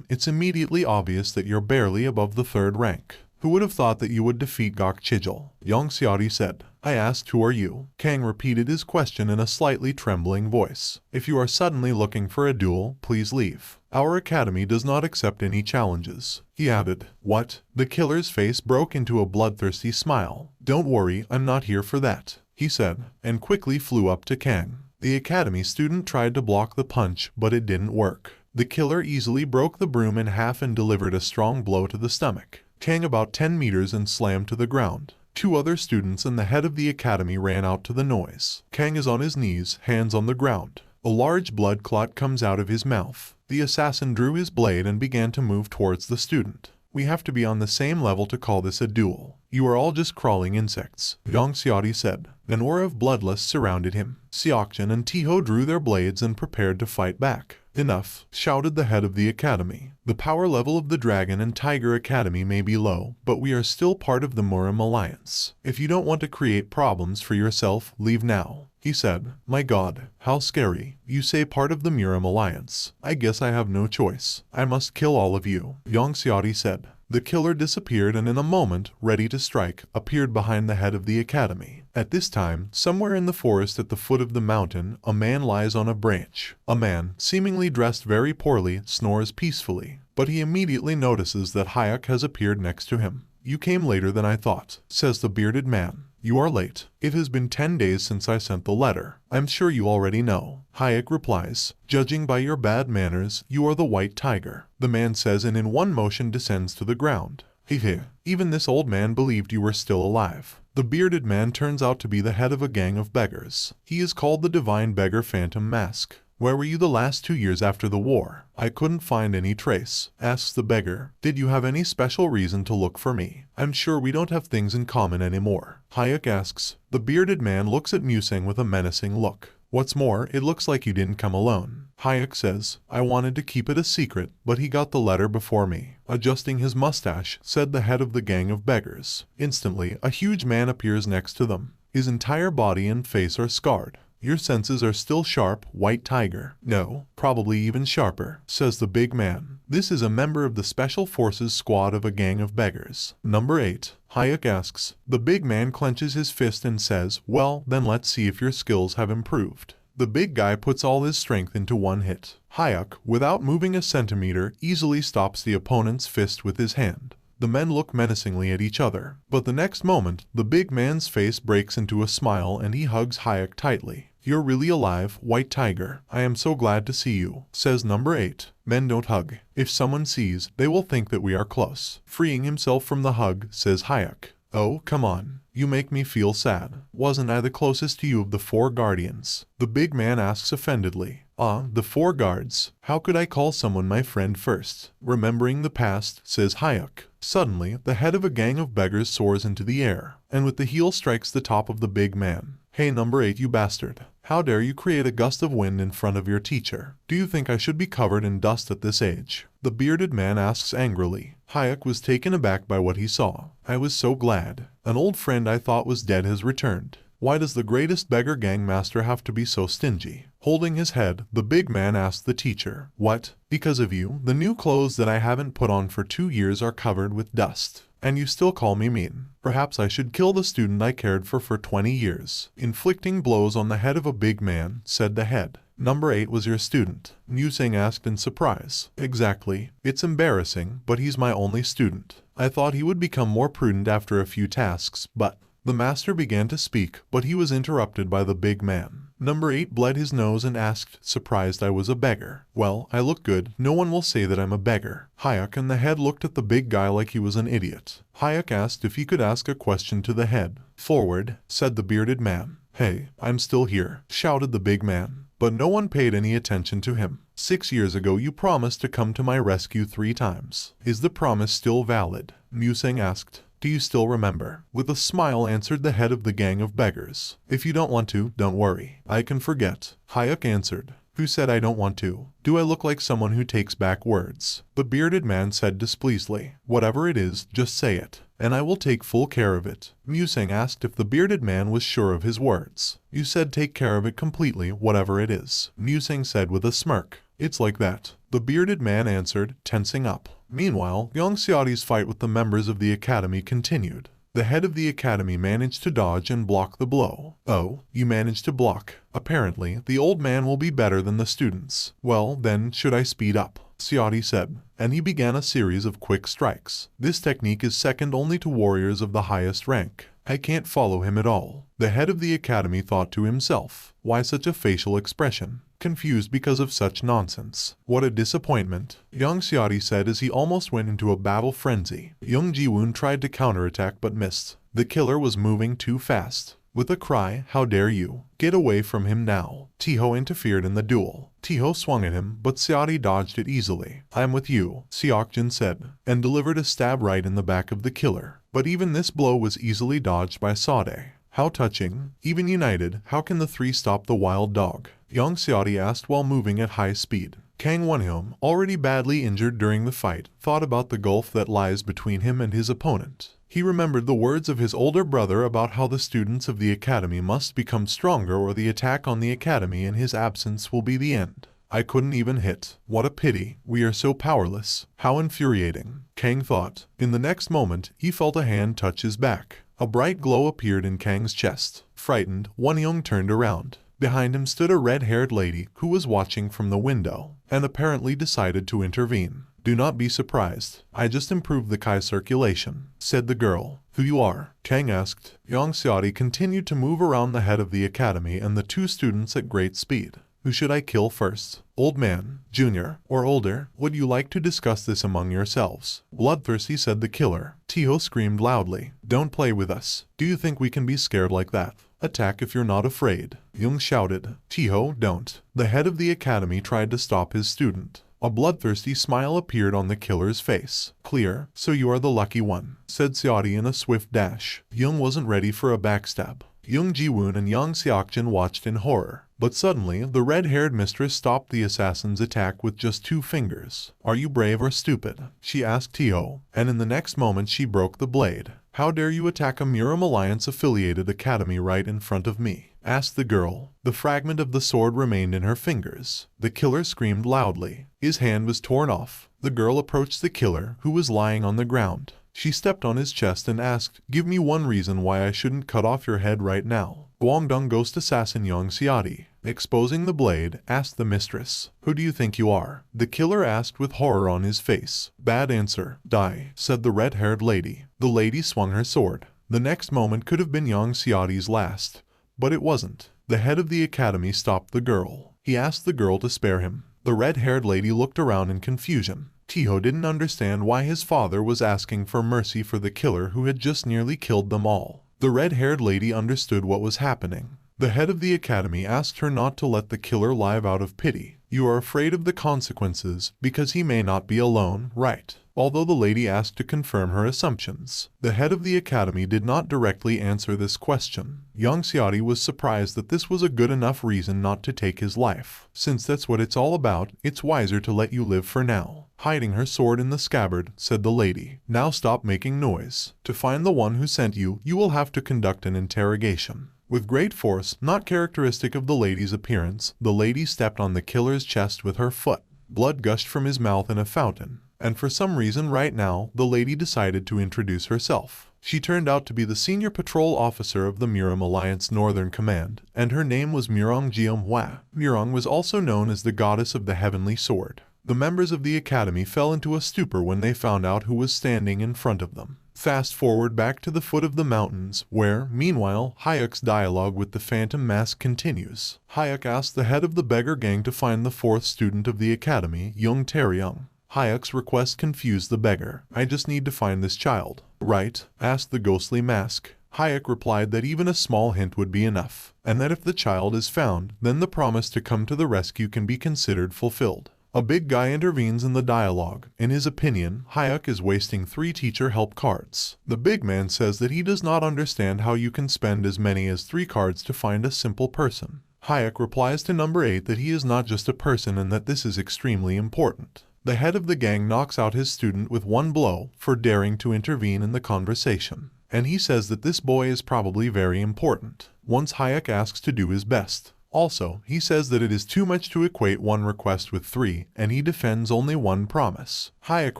It's immediately obvious that you're barely above the 3rd rank. Who would have thought that you would defeat Gok Chijul? Young Xiati said. I asked who are you? Kang repeated his question in a slightly trembling voice. If you are suddenly looking for a duel, please leave. Our academy does not accept any challenges. He added. What? The killer's face broke into a bloodthirsty smile. Don't worry, I'm not here for that, he said, and quickly flew up to Kang. The academy student tried to block the punch, but it didn't work. The killer easily broke the broom in half and delivered a strong blow to the stomach. Kang about 10 meters and slammed to the ground. 2 other students and the head of the academy ran out to the noise. Kang is on his knees, hands on the ground. A large blood clot comes out of his mouth. The assassin drew his blade and began to move towards the student. We have to be on the same level to call this a duel. You are all just crawling insects, Yang Xiati said. An aura of bloodlust surrounded him. Xiaoqian and Tiho drew their blades and prepared to fight back. Enough, shouted the head of the academy. The power level of the Dragon and Tiger Academy may be low, but we are still part of the Murim Alliance. If you don't want to create problems for yourself, leave now, he said. My god, how scary. You say part of the Murim Alliance. I guess I have no choice. I must kill all of you, Yongxiati said. The killer disappeared and in a moment, ready to strike, appeared behind the head of the academy. At this time, somewhere in the forest at the foot of the mountain, a man lies on a branch. A man, seemingly dressed very poorly, snores peacefully, but he immediately notices that Hayek has appeared next to him. You came later than I thought, says the bearded man. You are late. It has been 10 days since I sent the letter. I'm sure you already know. Hayek replies, judging by your bad manners, you are the white tiger. The man says and in one motion descends to the ground. Hehe, even this old man believed you were still alive. The bearded man turns out to be the head of a gang of beggars. He is called the Divine Beggar Phantom Mask. Where were you the last 2 years after the war? I couldn't find any trace, asks the beggar. Did you have any special reason to look for me? I'm sure we don't have things in common anymore. Hayek asks. The bearded man looks at Musang with a menacing look. What's more, it looks like you didn't come alone. Hayek says, I wanted to keep it a secret, but he got the letter before me. Adjusting his mustache, said the head of the gang of beggars. Instantly, a huge man appears next to them. His entire body and face are scarred. Your senses are still sharp, white tiger. No, probably even sharper, says the big man. This is a member of the Special Forces squad of a gang of beggars. Number 8. Hayek asks. The big man clenches his fist and says, well, then let's see if your skills have improved. The big guy puts all his strength into one hit. Hayek, without moving a centimeter, easily stops the opponent's fist with his hand. The men look menacingly at each other, but the next moment, the big man's face breaks into a smile and he hugs Hayek tightly. You're really alive, white tiger. I am so glad to see you, says number 8. Men don't hug. If someone sees, they will think that we are close. Freeing himself from the hug, says Hayek. Oh, come on. You make me feel sad. Wasn't I the closest to you of the 4 guardians? The big man asks offendedly. The 4 guards. How could I call someone my friend first? Remembering the past, says Hayek. Suddenly, the head of a gang of beggars soars into the air, and with the heel strikes the top of the big man. Hey number 8, you bastard. How dare you create a gust of wind in front of your teacher? Do you think I should be covered in dust at this age? The bearded man asks angrily. Hayek was taken aback by what he saw. I was so glad. An old friend I thought was dead has returned. Why does the greatest beggar gang master have to be so stingy? Holding his head, the big man asked the teacher. What? Because of you, the new clothes that I haven't put on for 2 years are covered with dust. And you still call me mean. Perhaps I should kill the student I cared for 20 years. Inflicting blows on the head of a big man, said the head. Number 8 was your student. Musang asked in surprise. Exactly. It's embarrassing, but he's my only student. I thought he would become more prudent after a few tasks, but... The master began to speak, but he was interrupted by the big man. Number 8 bled his nose and asked, surprised I was a beggar. Well, I look good. No one will say that I'm a beggar. Hayek and the head looked at the big guy like he was an idiot. Hayek asked if he could ask a question to the head. Forward, said the bearded man. Hey, I'm still here, shouted the big man. But no one paid any attention to him. 6 years ago you promised to come to my rescue 3 times. Is the promise still valid? Musang asked. Do you still remember? With a smile answered the head of the gang of beggars. If you don't want to, don't worry. I can forget. Hayek answered. Who said I don't want to? Do I look like someone who takes back words? The bearded man said displeasedly. Whatever it is, just say it, and I will take full care of it. Musang asked if the bearded man was sure of his words. You said take care of it completely, whatever it is. Musang said with a smirk. It's like that. The bearded man answered, tensing up. Meanwhile, Yongxiati's fight with the members of the academy continued. The head of the academy managed to dodge and block the blow. Oh, you managed to block. Apparently, the old man will be better than the students. Well, then, should I speed up? Xiati said, and he began a series of quick strikes. This technique is second only to warriors of the highest rank. I can't follow him at all. The head of the academy thought to himself, why such a facial expression? Confused because of such nonsense. What a disappointment, Yongxiati said as he almost went into a battle frenzy. Young Jiwoon tried to counterattack but missed. The killer was moving too fast. With a cry, how dare you? Get away from him now. Tiho interfered in the duel. Tiho swung at him, but Xiati dodged it easily. I'm with you, Xiokjin said, and delivered a stab right in the back of the killer. But even this blow was easily dodged by Sade. How touching. Even united, how can the 3 stop the wild dog? Yongxiati asked while moving at high speed. Kang Won-hyum, already badly injured during the fight, thought about the gulf that lies between him and his opponent. He remembered the words of his older brother about how the students of the academy must become stronger or the attack on the academy in his absence will be the end. I couldn't even hit. What a pity. We are so powerless. How infuriating, Kang thought. In the next moment, he felt a hand touch his back. A bright glow appeared in Kang's chest. Frightened, Won-hyum turned around. Behind him stood a red-haired lady who was watching from the window and apparently decided to intervene. Do not be surprised. I just improved the Kai circulation, said the girl. Who you are? Kang asked. Yang Xiaodi continued to move around the head of the academy and the two students at great speed. Who should I kill first? Old man, junior, or older? Would you like to discuss this among yourselves? Bloodthirsty, said the killer. Tiho screamed loudly. Don't play with us. Do you think we can be scared like that? Attack if you're not afraid. Jung shouted. Tiho, don't. The head of the academy tried to stop his student. A bloodthirsty smile appeared on the killer's face. Clear, so you are the lucky one, said Xiaodi in a swift dash. Jung wasn't ready for a backstab. Jung Ji-woon and Yang Xiaoqin watched in horror. But suddenly, the red-haired mistress stopped the assassin's attack with just 2 fingers. Are you brave or stupid? She asked Tiho, and in the next moment she broke the blade. How dare you attack a Miram Alliance-affiliated academy right in front of me? Asked the girl. The fragment of the sword remained in her fingers. The killer screamed loudly. His hand was torn off. The girl approached the killer, who was lying on the ground. She stepped on his chest and asked, give me one reason why I shouldn't cut off your head right now. Guangdong ghost assassin Yang Xiaodi, exposing the blade, asked the mistress. Who do you think you are? The killer asked with horror on his face. Bad answer. Die, said the red-haired lady. The lady swung her sword. The next moment could have been Yang Xiaodi's last, but it wasn't. The head of the academy stopped the girl. He asked the girl to spare him. The red-haired lady looked around in confusion. Tiho didn't understand why his father was asking for mercy for the killer who had just nearly killed them all. The red-haired lady understood what was happening. The head of the academy asked her not to let the killer live out of pity. You are afraid of the consequences because he may not be alone, right? Although the lady asked to confirm her assumptions, the head of the academy did not directly answer this question. Yang Xiaodi was surprised that this was a good enough reason not to take his life. Since that's what it's all about, it's wiser to let you live for now. Hiding her sword in the scabbard, said the lady. Now stop making noise. To find the one who sent you, you will have to conduct an interrogation. With great force, not characteristic of the lady's appearance, the lady stepped on the killer's chest with her foot. Blood gushed from his mouth in a fountain. And for some reason right now, the lady decided to introduce herself. She turned out to be the senior patrol officer of the Miram Alliance Northern Command, and her name was Mirong Jianhua. Mirong was also known as the goddess of the heavenly sword. The members of the academy fell into a stupor when they found out who was standing in front of them. Fast forward back to the foot of the mountains, where, meanwhile, Hayek's dialogue with the Phantom Mask continues. Hayek asked the head of the beggar gang to find the 4th student of the academy, Jung Taeyong. Hayek's request confused the beggar. I just need to find this child. Right? Asked the ghostly mask. Hayek replied that even a small hint would be enough, and that if the child is found, then the promise to come to the rescue can be considered fulfilled. A big guy intervenes in the dialogue. In his opinion, Hayek is wasting 3 teacher help cards. The big man says that he does not understand how you can spend as many as 3 cards to find a simple person. Hayek replies to number 8 that he is not just a person and that this is extremely important. The head of the gang knocks out his student with 1 blow for daring to intervene in the conversation. And he says that this boy is probably very important. Once Hayek asks to do his best. Also, he says that it is too much to equate 1 request with 3, and he defends only 1 promise. Hayek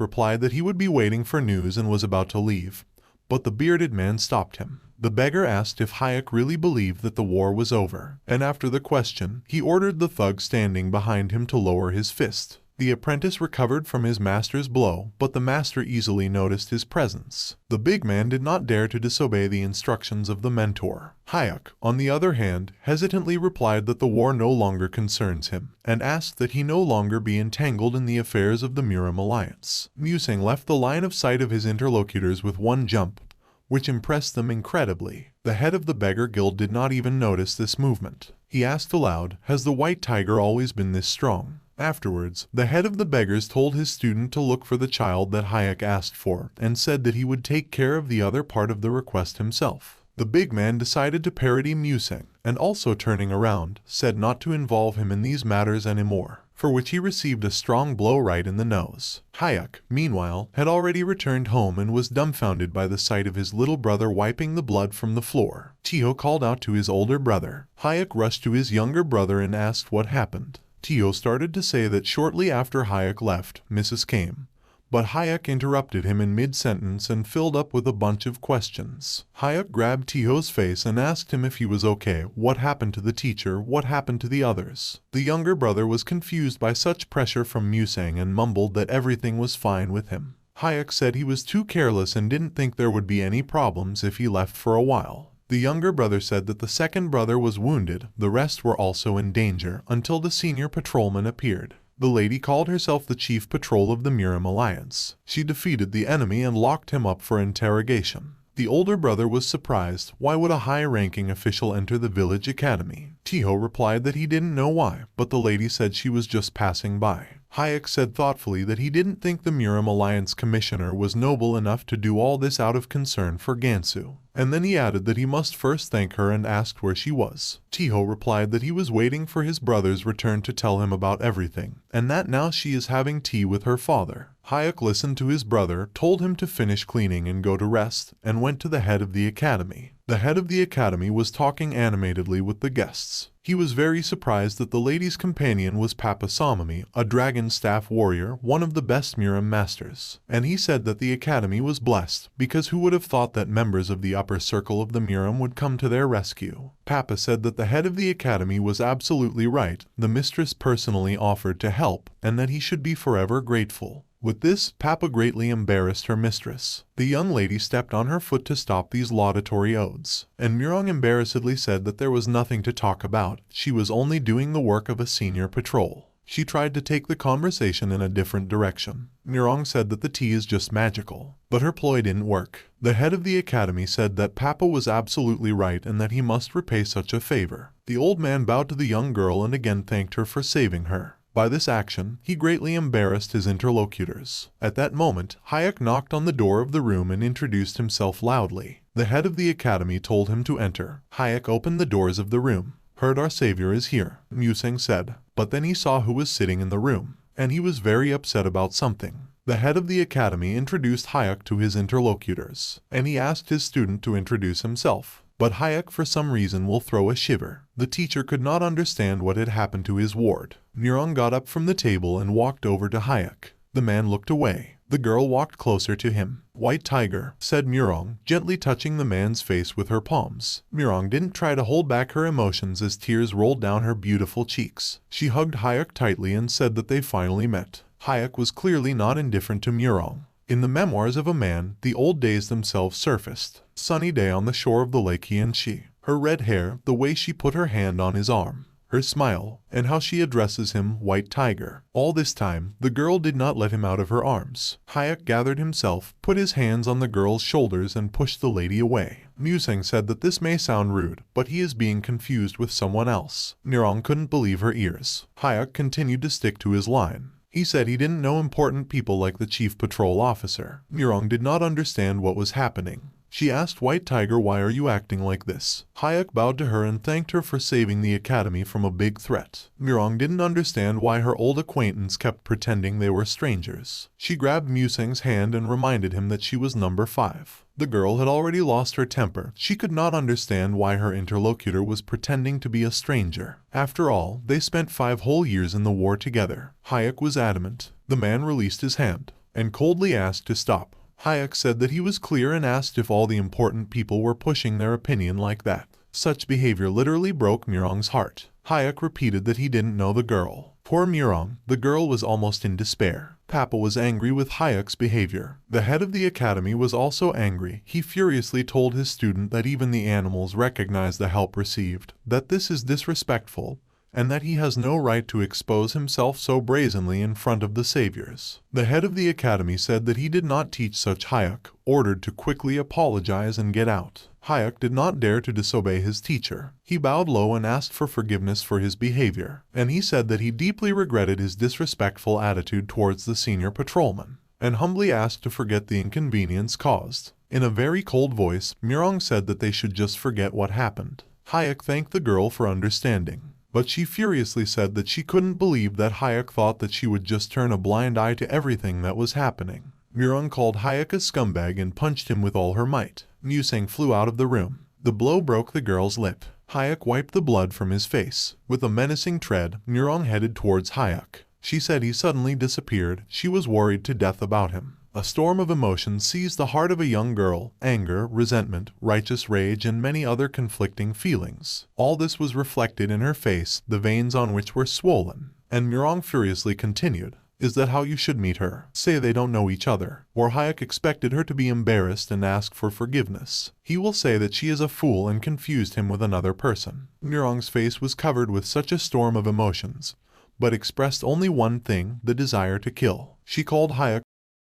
replied that he would be waiting for news and was about to leave, but the bearded man stopped him. The beggar asked if Hayek really believed that the war was over, and after the question, he ordered the thug standing behind him to lower his fist. The apprentice recovered from his master's blow, but the master easily noticed his presence. The big man did not dare to disobey the instructions of the mentor. Hayek, on the other hand, hesitantly replied that the war no longer concerns him, and asked that he no longer be entangled in the affairs of the Miram Alliance. Musang left the line of sight of his interlocutors with 1 jump, which impressed them incredibly. The head of the beggar guild did not even notice this movement. He asked aloud, has the white tiger always been this strong? Afterwards, the head of the beggars told his student to look for the child that Hayek asked for, and said that he would take care of the other part of the request himself. The big man decided to parody Musang, and also turning around, said not to involve him in these matters anymore, for which he received a strong blow right in the nose. Hayek, meanwhile, had already returned home and was dumbfounded by the sight of his little brother wiping the blood from the floor. Tio called out to his older brother. Hayek rushed to his younger brother and asked what happened. Tio started to say that shortly after Hayek left, Mrs. came. But Hayek interrupted him in mid-sentence and filled up with a bunch of questions. Hayek grabbed Tio's face and asked him if he was okay, what happened to the teacher, what happened to the others. The younger brother was confused by such pressure from Musang and mumbled that everything was fine with him. Hayek said he was too careless and didn't think there would be any problems if he left for a while. The younger brother said that the second brother was wounded, the rest were also in danger, until the senior patrolman appeared. The lady called herself the chief patrol of the Miram Alliance. She defeated the enemy and locked him up for interrogation. The older brother was surprised. Why would a high-ranking official enter the village academy? Tio replied that he didn't know why, but the lady said she was just passing by. Hayek said thoughtfully that he didn't think the Miram Alliance commissioner was noble enough to do all this out of concern for Gansu. And then he added that he must first thank her and asked where she was. Tio replied that he was waiting for his brother's return to tell him about everything, and that now she is having tea with her father. Hayek listened to his brother, told him to finish cleaning and go to rest, and went to the head of the academy. The head of the academy was talking animatedly with the guests. He was very surprised that the lady's companion was Papa Samami, a dragon staff warrior, one of the best Miram masters. And he said that the academy was blessed, because who would have thought that members of the upper circle of the Miram would come to their rescue? Papa said that the head of the academy was absolutely right, the mistress personally offered to help, and that he should be forever grateful. With this, Papa greatly embarrassed her mistress. The young lady stepped on her foot to stop these laudatory odes, and Murong embarrassedly said that there was nothing to talk about, she was only doing the work of a senior patrol. She tried to take the conversation in a different direction. Murong said that the tea is just magical, but her ploy didn't work. The head of the academy said that Papa was absolutely right and that he must repay such a favor. The old man bowed to the young girl and again thanked her for saving her. By this action, he greatly embarrassed his interlocutors. At that moment, Hayek knocked on the door of the room and introduced himself loudly. The head of the academy told him to enter. Hayek opened the doors of the room. "Heard our savior is here," Musang said. But then he saw who was sitting in the room, and he was very upset about something. The head of the academy introduced Hayek to his interlocutors, and he asked his student to introduce himself. But Hayek for some reason will throw a shiver. The teacher could not understand what had happened to his ward. Murong got up from the table and walked over to Hayek. The man looked away. The girl walked closer to him. "White tiger," said Murong, gently touching the man's face with her palms. Murong didn't try to hold back her emotions as tears rolled down her beautiful cheeks. She hugged Hayek tightly and said that they finally met. Hayek was clearly not indifferent to Murong. In the memoirs of a man, the old days themselves surfaced. Sunny day on the shore of the lake Yanxi. Her red hair, the way she put her hand on his arm, her smile, and how she addresses him, White Tiger. All this time, the girl did not let him out of her arms. Hayek gathered himself, put his hands on the girl's shoulders and pushed the lady away. Musang said that this may sound rude, but he is being confused with someone else. Murong couldn't believe her ears. Hayek continued to stick to his line. He said he didn't know important people like the chief patrol officer. Murong did not understand what was happening. She asked White Tiger, "Why are you acting like this?" Hayek bowed to her and thanked her for saving the academy from a big threat. Murong didn't understand why her old acquaintance kept pretending they were strangers. She grabbed Musang's hand and reminded him that she was number 5. The girl had already lost her temper. She could not understand why her interlocutor was pretending to be a stranger. After all, they spent 5 whole years in the war together. Hayek was adamant. The man released his hand and coldly asked to stop. Hayek said that he was clear and asked if all the important people were pushing their opinion like that. Such behavior literally broke Murong's heart. Hayek repeated that he didn't know the girl. Poor Murong, the girl was almost in despair. Papa was angry with Hayek's behavior. The head of the academy was also angry. He furiously told his student that even the animals recognize the help received, that this is disrespectful, and that he has no right to expose himself so brazenly in front of the saviors. The head of the academy said that he did not teach such. Hayek ordered to quickly apologize and get out. Hayek did not dare to disobey his teacher. He bowed low and asked for forgiveness for his behavior, and he said that he deeply regretted his disrespectful attitude towards the senior patrolman, and humbly asked to forget the inconvenience caused. In a very cold voice, Murong said that they should just forget what happened. Hayek thanked the girl for understanding, but she furiously said that she couldn't believe that Hayek thought that she would just turn a blind eye to everything that was happening. Murong called Hayek a scumbag and punched him with all her might. Musang flew out of the room. The blow broke the girl's lip. Hayek wiped the blood from his face. With a menacing tread, Murong headed towards Hayek. She said he suddenly disappeared. She was worried to death about him. A storm of emotions seized the heart of a young girl: anger, resentment, righteous rage, and many other conflicting feelings. All this was reflected in her face, the veins on which were swollen. And Murong furiously continued, "Is that how you should meet her? Say they don't know each other." Or Hayek expected her to be embarrassed and ask for forgiveness. He will say that she is a fool and confused him with another person. Murong's face was covered with such a storm of emotions, but expressed only one thing: the desire to kill. She called Hayek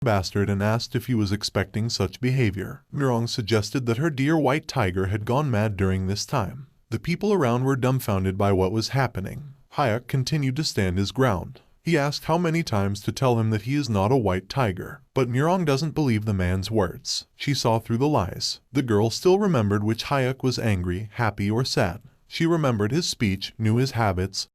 bastard and asked if he was expecting such behavior. Murong suggested that her dear white tiger had gone mad during this time. The people around were dumbfounded by what was happening. Hayek continued to stand his ground. He asked how many times to tell him that he is not a white tiger, but Murong doesn't believe the man's words. She saw through the lies. The girl still remembered which Hayek was: angry, happy, or sad. She remembered his speech, knew his habits.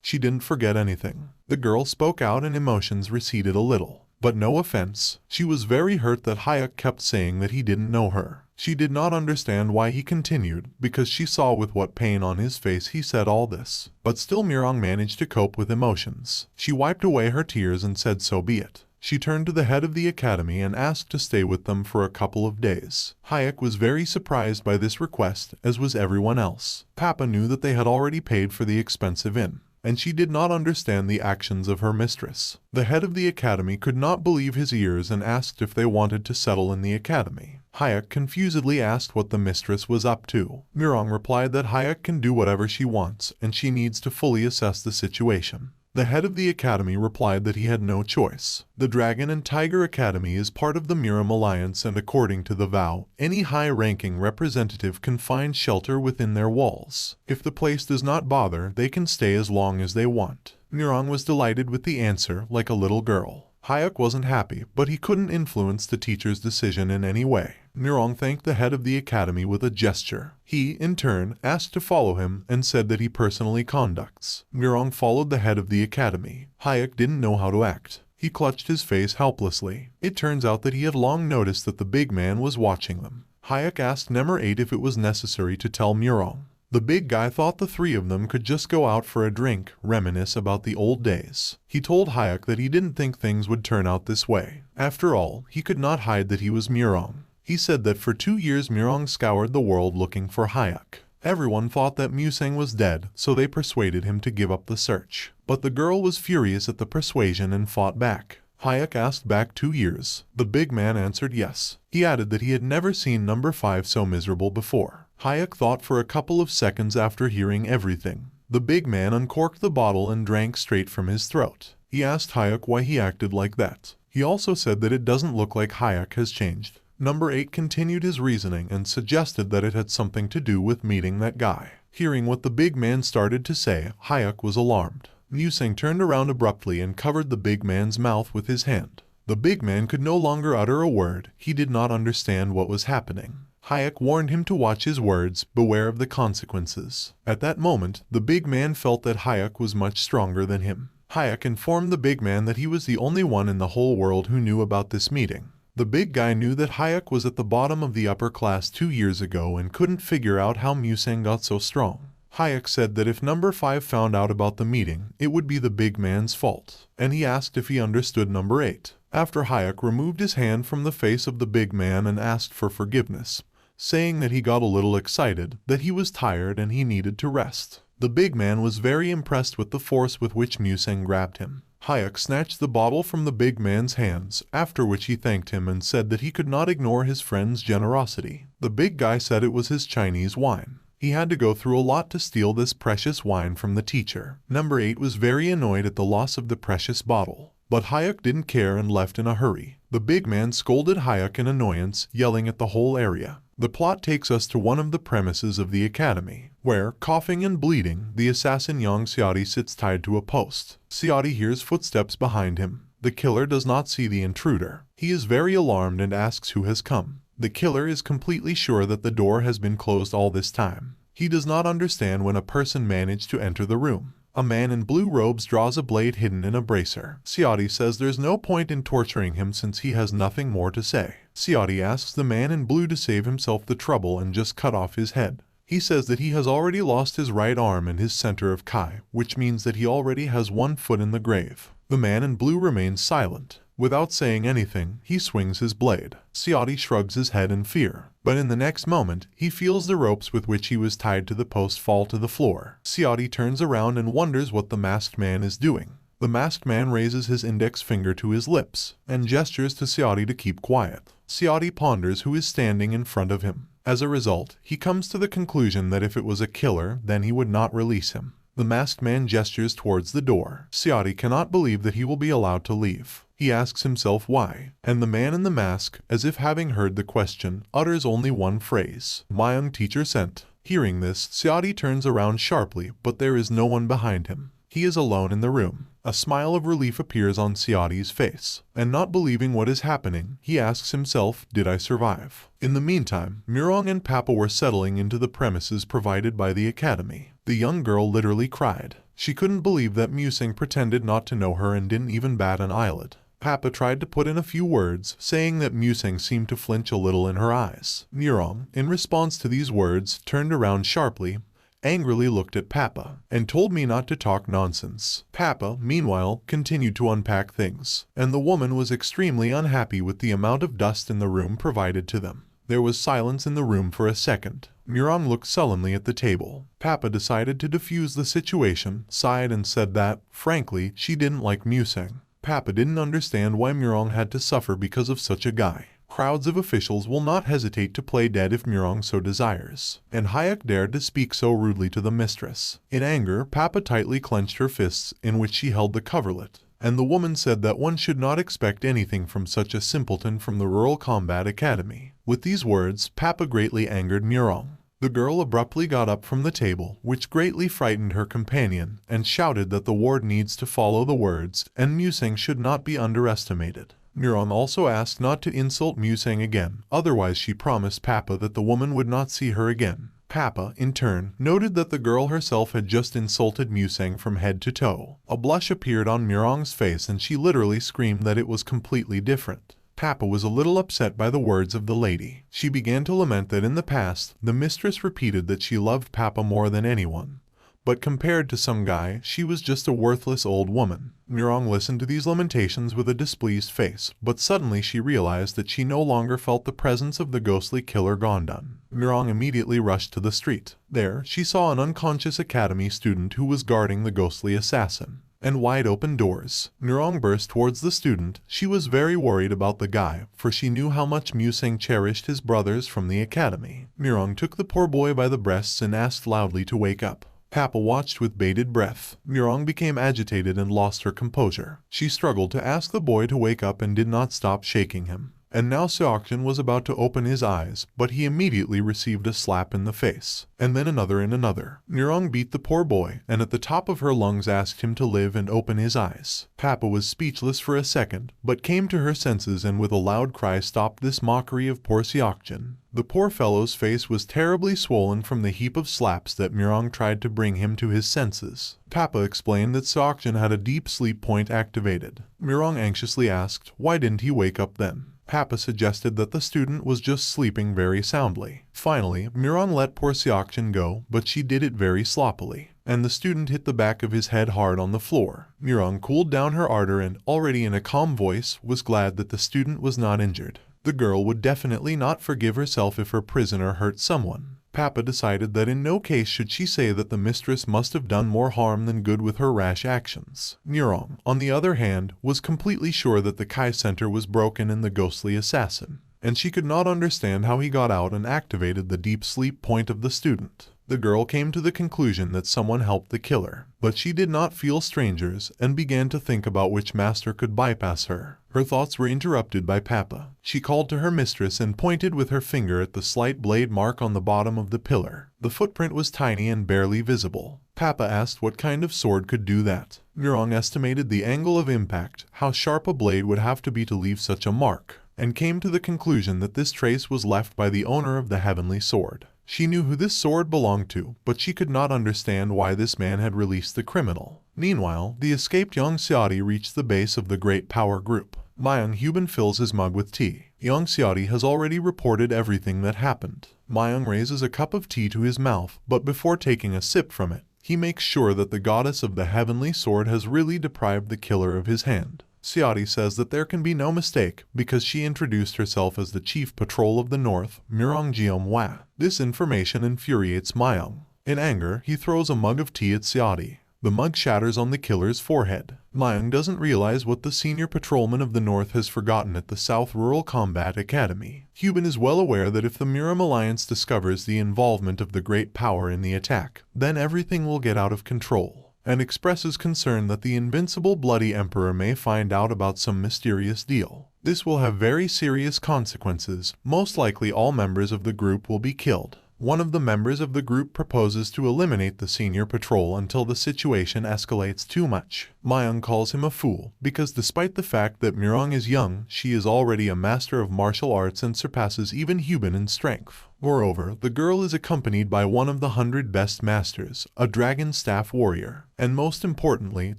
She didn't forget anything. The girl spoke out and emotions receded a little. But no offense. She was very hurt that Hayek kept saying that he didn't know her. She did not understand why he continued, because she saw with what pain on his face he said all this. But still Murong managed to cope with emotions. She wiped away her tears and said so be it. She turned to the head of the academy and asked to stay with them for a couple of days. Hayek was very surprised by this request, as was everyone else. Papa knew that they had already paid for the expensive inn, and she did not understand the actions of her mistress. The head of the academy could not believe his ears and asked if they wanted to settle in the academy. Hayek confusedly asked what the mistress was up to. Murong replied that Hayek can do whatever she wants, and she needs to fully assess the situation. The head of the academy replied that he had no choice. The Dragon and Tiger Academy is part of the Miram Alliance, and according to the vow, any high-ranking representative can find shelter within their walls. If the place does not bother, they can stay as long as they want. Murong was delighted with the answer, like a little girl. Hayek wasn't happy, but he couldn't influence the teacher's decision in any way. Murong thanked the head of the academy with a gesture. He, in turn, asked to follow him and said that he personally conducts. Murong followed the head of the academy. Hayek didn't know how to act. He clutched his face helplessly. It turns out that he had long noticed that the big man was watching them. Hayek asked number 8 if it was necessary to tell Murong. The big guy thought the three of them could just go out for a drink, reminisce about the old days. He told Hayek that he didn't think things would turn out this way. After all, he could not hide that he was Murong. He said that for 2 years Murong scoured the world looking for Hayek. Everyone thought that Musang was dead, so they persuaded him to give up the search. But the girl was furious at the persuasion and fought back. Hayek asked back 2 years. The big man answered yes. He added that he had never seen number 5 so miserable before. Hayek thought for a couple of seconds after hearing everything. The big man uncorked the bottle and drank straight from his throat. He asked Hayek why he acted like that. He also said that it doesn't look like Hayek has changed. Number 8 continued his reasoning and suggested that it had something to do with meeting that guy. Hearing what the big man started to say, Hayek was alarmed. Musang turned around abruptly and covered the big man's mouth with his hand. The big man could no longer utter a word. He did not understand what was happening. Hayek warned him to watch his words, beware of the consequences. At that moment, the big man felt that Hayek was much stronger than him. Hayek informed the big man that he was the only one in the whole world who knew about this meeting. The big guy knew that Hayek was at the bottom of the upper class 2 years ago and couldn't figure out how Musang got so strong. Hayek said that if number 5 found out about the meeting, it would be the big man's fault, and he asked if he understood number 8. After Hayek removed his hand from the face of the big man and asked for forgiveness, saying that he got a little excited, that he was tired and he needed to rest. The big man was very impressed with the force with which Musang grabbed him. Hayek snatched the bottle from the big man's hands, after which he thanked him and said that he could not ignore his friend's generosity. The big guy said it was his Chinese wine. He had to go through a lot to steal this precious wine from the teacher. Number 8 was very annoyed at the loss of the precious bottle. But Hayek didn't care and left in a hurry. The big man scolded Hayek in annoyance, yelling at the whole area. The plot takes us to one of the premises of the academy, where, coughing and bleeding, the assassin Yang Xiaodi sits tied to a post. Xiaodi hears footsteps behind him. The killer does not see the intruder. He is very alarmed and asks who has come. The killer is completely sure that the door has been closed all this time. He does not understand when a person managed to enter the room. A man in blue robes draws a blade hidden in a bracer. Ciotti says there's no point in torturing him since he has nothing more to say. Ciotti asks the man in blue to save himself the trouble and just cut off his head. He says that he has already lost his right arm and his center of Kai, which means that he already has one foot in the grave. The man in blue remains silent. Without saying anything, he swings his blade. Ciotti shrugs his head in fear, but in the next moment, he feels the ropes with which he was tied to the post fall to the floor. Ciotti turns around and wonders what the masked man is doing. The masked man raises his index finger to his lips and gestures to Ciotti to keep quiet. Ciotti ponders who is standing in front of him. As a result, he comes to the conclusion that if it was a killer, then he would not release him. The masked man gestures towards the door. Ciotti cannot believe that he will be allowed to leave. He asks himself why, and the man in the mask, as if having heard the question, utters only one phrase, "My young teacher sent." Hearing this, Ciotti turns around sharply, but there is no one behind him. He is alone in the room. A smile of relief appears on Ciotti's face, and not believing what is happening, he asks himself, did I survive? In the meantime, Murong and Papa were settling into the premises provided by the academy. The young girl literally cried. She couldn't believe that Musing pretended not to know her and didn't even bat an eyelid. Papa tried to put in a few words, saying that Musing seemed to flinch a little in her eyes. Murong, in response to these words, turned around sharply, angrily looked at Papa, and told me not to talk nonsense. Papa, meanwhile, continued to unpack things, and the woman was extremely unhappy with the amount of dust in the room provided to them. There was silence in the room for a second. Murong looked sullenly at the table. Papa decided to defuse the situation, sighed and said that, frankly, she didn't like Musing. Papa didn't understand why Murong had to suffer because of such a guy. Crowds of officials will not hesitate to play dead if Murong so desires. And Hayek dared to speak so rudely to the mistress. In anger, Papa tightly clenched her fists in which she held the coverlet. And the woman said that one should not expect anything from such a simpleton from the Rural Combat Academy. With these words, Papa greatly angered Murong. The girl abruptly got up from the table, which greatly frightened her companion, and shouted that the ward needs to follow the words, and Musing should not be underestimated. Murong also asked not to insult Musing again, otherwise she promised Papa that the woman would not see her again. Papa, in turn, noted that the girl herself had just insulted Musing from head to toe. A blush appeared on Murong's face and she literally screamed that it was completely different. Papa was a little upset by the words of the lady. She began to lament that in the past, the mistress repeated that she loved Papa more than anyone. But compared to some guy, she was just a worthless old woman. Murong listened to these lamentations with a displeased face, but suddenly she realized that she no longer felt the presence of the ghostly killer Gondun. Murong immediately rushed to the street. There, she saw an unconscious academy student who was guarding the ghostly assassin. And wide open doors. Murong burst towards the student. She was very worried about the guy, for she knew how much Musing cherished his brothers from the academy. Murong took the poor boy by the breasts and asked loudly to wake up. Papa watched with bated breath. Murong became agitated and lost her composure. She struggled to ask the boy to wake up and did not stop shaking him. And now Seokjin was about to open his eyes, but he immediately received a slap in the face, and then another and another. Murong beat the poor boy, and at the top of her lungs asked him to live and open his eyes. Papa was speechless for a second, but came to her senses and with a loud cry stopped this mockery of poor Seokjin. The poor fellow's face was terribly swollen from the heap of slaps that Murong tried to bring him to his senses. Papa explained that Seokjin had a deep sleep point activated. Murong anxiously asked, why didn't he wake up then? Papa suggested that the student was just sleeping very soundly. Finally, Murong let poor Seokjin go, but she did it very sloppily, and the student hit the back of his head hard on the floor. Murong cooled down her ardor and, already in a calm voice, was glad that the student was not injured. The girl would definitely not forgive herself if her prisoner hurt someone. Papa decided that in no case should she say that the mistress must have done more harm than good with her rash actions. Murong, on the other hand, was completely sure that the Kai Center was broken in the ghostly assassin, and she could not understand how he got out and activated the deep sleep point of the student. The girl came to the conclusion that someone helped the killer, but she did not feel strangers and began to think about which master could bypass her. Her thoughts were interrupted by Papa. She called to her mistress and pointed with her finger at the slight blade mark on the bottom of the pillar. The footprint was tiny and barely visible. Papa asked what kind of sword could do that. Murong estimated the angle of impact, how sharp a blade would have to be to leave such a mark, and came to the conclusion that this trace was left by the owner of the heavenly sword. She knew who this sword belonged to, but she could not understand why this man had released the criminal. Meanwhile, the escaped young Xiaodi reached the base of the Great Power Group. Mayang Hubin fills his mug with tea. Young Xiaodi has already reported everything that happened. Mayang raises a cup of tea to his mouth, but before taking a sip from it, he makes sure that the goddess of the heavenly sword has really deprived the killer of his hand. Xiaodi says that there can be no mistake because she introduced herself as the chief patrol of the north, Murong Jiomhua. This information infuriates Mayang. In anger, he throws a mug of tea at Xiaodi. The mug shatters on the killer's forehead. Mayang doesn't realize what the senior patrolman of the north has forgotten at the South Rural Combat Academy. Hubin is well aware that if the Muram Alliance discovers the involvement of the Great Power in the attack, then everything will get out of control, and expresses concern that the invincible Bloody Emperor may find out about some mysterious deal. This will have very serious consequences. Most likely all members of the group will be killed. One of the members of the group proposes to eliminate the senior patrol until the situation escalates too much. Mayang calls him a fool, because despite the fact that Murong is young, she is already a master of martial arts and surpasses even Hubin in strength. Moreover, the girl is accompanied by one of the 100 best masters, a dragon staff warrior. And most importantly,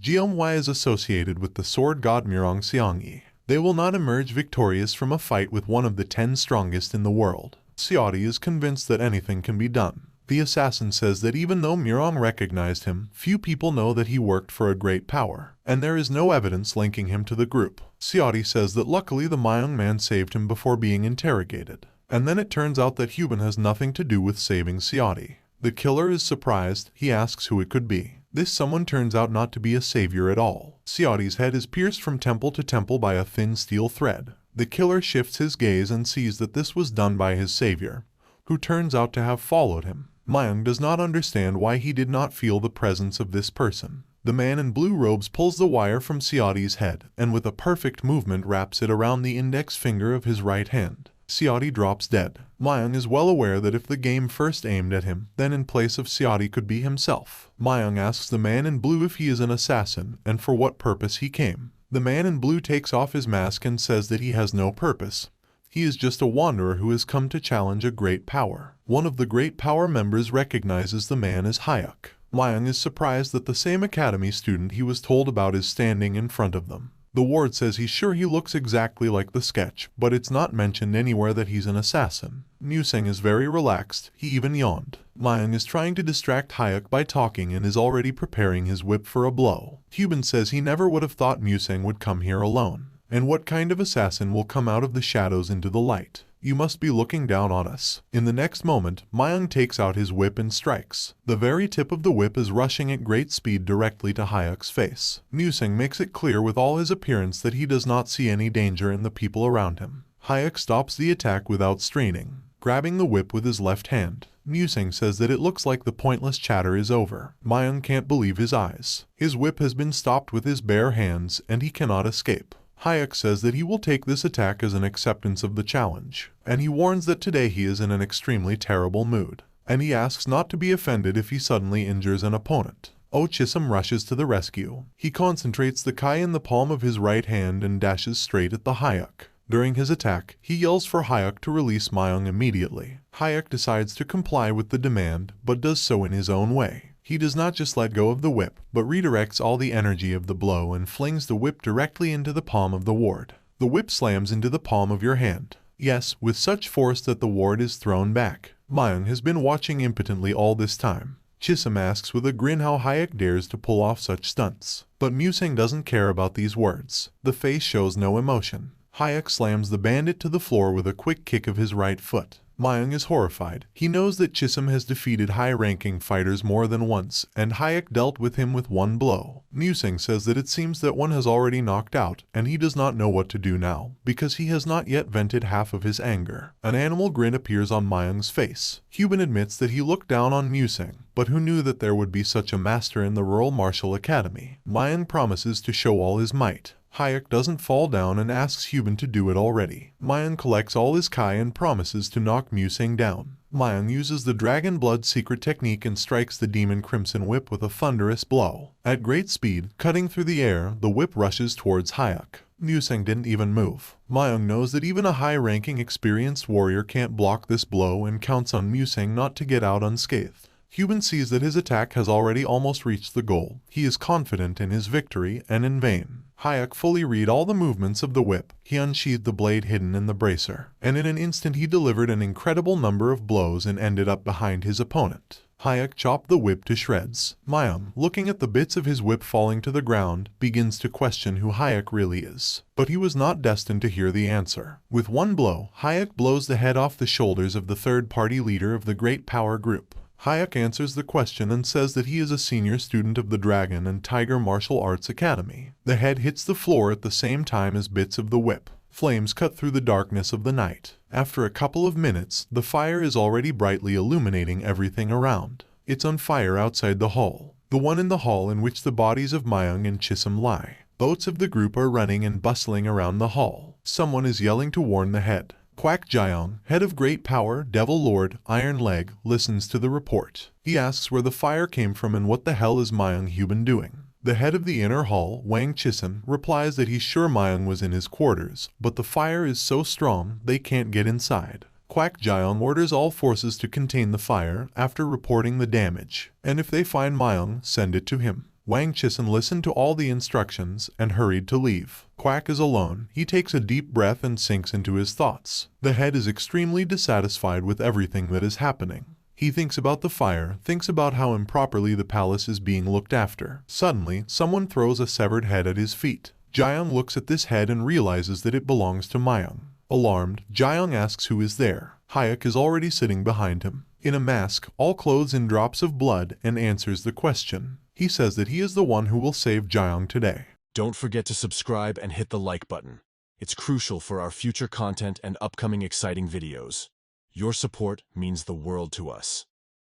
Jiomhua is associated with the sword god Murong Xiangyi. They will not emerge victorious from a fight with one of the 10 strongest in the world. Xiaodi is convinced that anything can be done. The assassin says that even though Murong recognized him, few people know that he worked for a great power, and there is no evidence linking him to the group. Xiaodi says that luckily the Mayang man saved him before being interrogated. And then it turns out that Hubin has nothing to do with saving Xiaodi. The killer is surprised. He asks who it could be. This someone turns out not to be a savior at all. Xiaodi's head is pierced from temple to temple by a thin steel thread. The killer shifts his gaze and sees that this was done by his savior, who turns out to have followed him. Mayang does not understand why he did not feel the presence of this person. The man in blue robes pulls the wire from Xiaodi's head, and with a perfect movement wraps it around the index finger of his right hand. Xiaodi drops dead. Mayang is well aware that if the game first aimed at him, then in place of Xiaodi could be himself. Mayang asks the man in blue if he is an assassin, and for what purpose he came. The man in blue takes off his mask and says that he has no purpose. He is just a wanderer who has come to challenge a great power. One of the great power members recognizes the man as Hayek. Mayang is surprised that the same academy student he was told about is standing in front of them. The ward says he's sure he looks exactly like the sketch, but it's not mentioned anywhere that he's an assassin. Museng is very relaxed. He even yawned. Mayang is trying to distract Hayek by talking and is already preparing his whip for a blow. Hubin says he never would have thought Museng would come here alone. And what kind of assassin will come out of the shadows into the light? You must be looking down on us. In the next moment, Mayang takes out his whip and strikes. The very tip of the whip is rushing at great speed directly to Hayek's face. Museng makes it clear with all his appearance that he does not see any danger in the people around him. Hayek stops the attack without straining, grabbing the whip with his left hand. Museng says that it looks like the pointless chatter is over. Mayang can't believe his eyes. His whip has been stopped with his bare hands, and he cannot escape. Hayek says that he will take this attack as an acceptance of the challenge, and he warns that today he is in an extremely terrible mood, and he asks not to be offended if he suddenly injures an opponent. Chisum rushes to the rescue. He concentrates the Kai in the palm of his right hand and dashes straight at the Hayek. During his attack, he yells for Hayek to release Mayang immediately. Hayek decides to comply with the demand, but does so in his own way. He does not just let go of the whip, but redirects all the energy of the blow and flings the whip directly into the palm of the ward. The whip slams into the palm of your hand. Yes, with such force that the ward is thrown back. Mayang has been watching impotently all this time. Chisum asks with a grin how Hayek dares to pull off such stunts. But Museng doesn't care about these words. The face shows no emotion. Hayek slams the bandit to the floor with a quick kick of his right foot. Mayang is horrified. He knows that Chisum has defeated high-ranking fighters more than once, and Hayek dealt with him with one blow. Museng says that it seems that one has already knocked out, and he does not know what to do now, because he has not yet vented half of his anger. An animal grin appears on Mayang's face. Hubin admits that he looked down on Museng, but who knew that there would be such a master in the Rural Martial Academy? Mayang promises to show all his might. Hayek doesn't fall down and asks Hubin to do it already. Mayang collects all his Kai and promises to knock Museng down. Mayang uses the Dragon Blood secret technique and strikes the Demon Crimson Whip with a thunderous blow. At great speed, cutting through the air, the whip rushes towards Hayek. Musang didn't even move. Myung knows that even a high-ranking experienced warrior can't block this blow and counts on Musang not to get out unscathed. Hyuban sees that his attack has already almost reached the goal. He is confident in his victory, and in vain. Hayek fully read all the movements of the whip. He unsheathed the blade hidden in the bracer, and in an instant he delivered an incredible number of blows and ended up behind his opponent. Hayek chopped the whip to shreds. Myung, looking at the bits of his whip falling to the ground, begins to question who Hayek really is. But he was not destined to hear the answer. With one blow, Hayek blows the head off the shoulders of the third-party leader of the Great Power Group. Hayek answers the question and says that he is a senior student of the Dragon and Tiger Martial Arts Academy. The head hits the floor at the same time as bits of the whip. Flames cut through the darkness of the night. After a couple of minutes, the fire is already brightly illuminating everything around. It's on fire outside the hall. The one in the hall in which the bodies of Myung and Chisum lie. Boats of the group are running and bustling around the hall. Someone is yelling to warn the head. Kwak Jiang, head of Great Power, Devil Lord, Iron Leg, listens to the report. He asks where the fire came from and what the hell is Myung Hyuban doing. The head of the inner hall, Wang Chisun, replies that he's sure Myung was in his quarters, but the fire is so strong they can't get inside. Kwak Jiang orders all forces to contain the fire after reporting the damage, and if they find Myung, send it to him. Wang Chisun listened to all the instructions and hurried to leave. Quack is alone. He takes a deep breath and sinks into his thoughts. The head is extremely dissatisfied with everything that is happening. He thinks about the fire, thinks about how improperly the palace is being looked after. Suddenly, someone throws a severed head at his feet. Jiang looks at this head and realizes that it belongs to Myung. Alarmed, Jiang asks who is there. Hayek is already sitting behind him, in a mask, all clothes in drops of blood, and answers the question. He says that he is the one who will save Jiang today. Don't forget to subscribe and hit the like button. It's crucial for our future content and upcoming exciting videos. Your support means the world to us.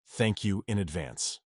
Thank you in advance.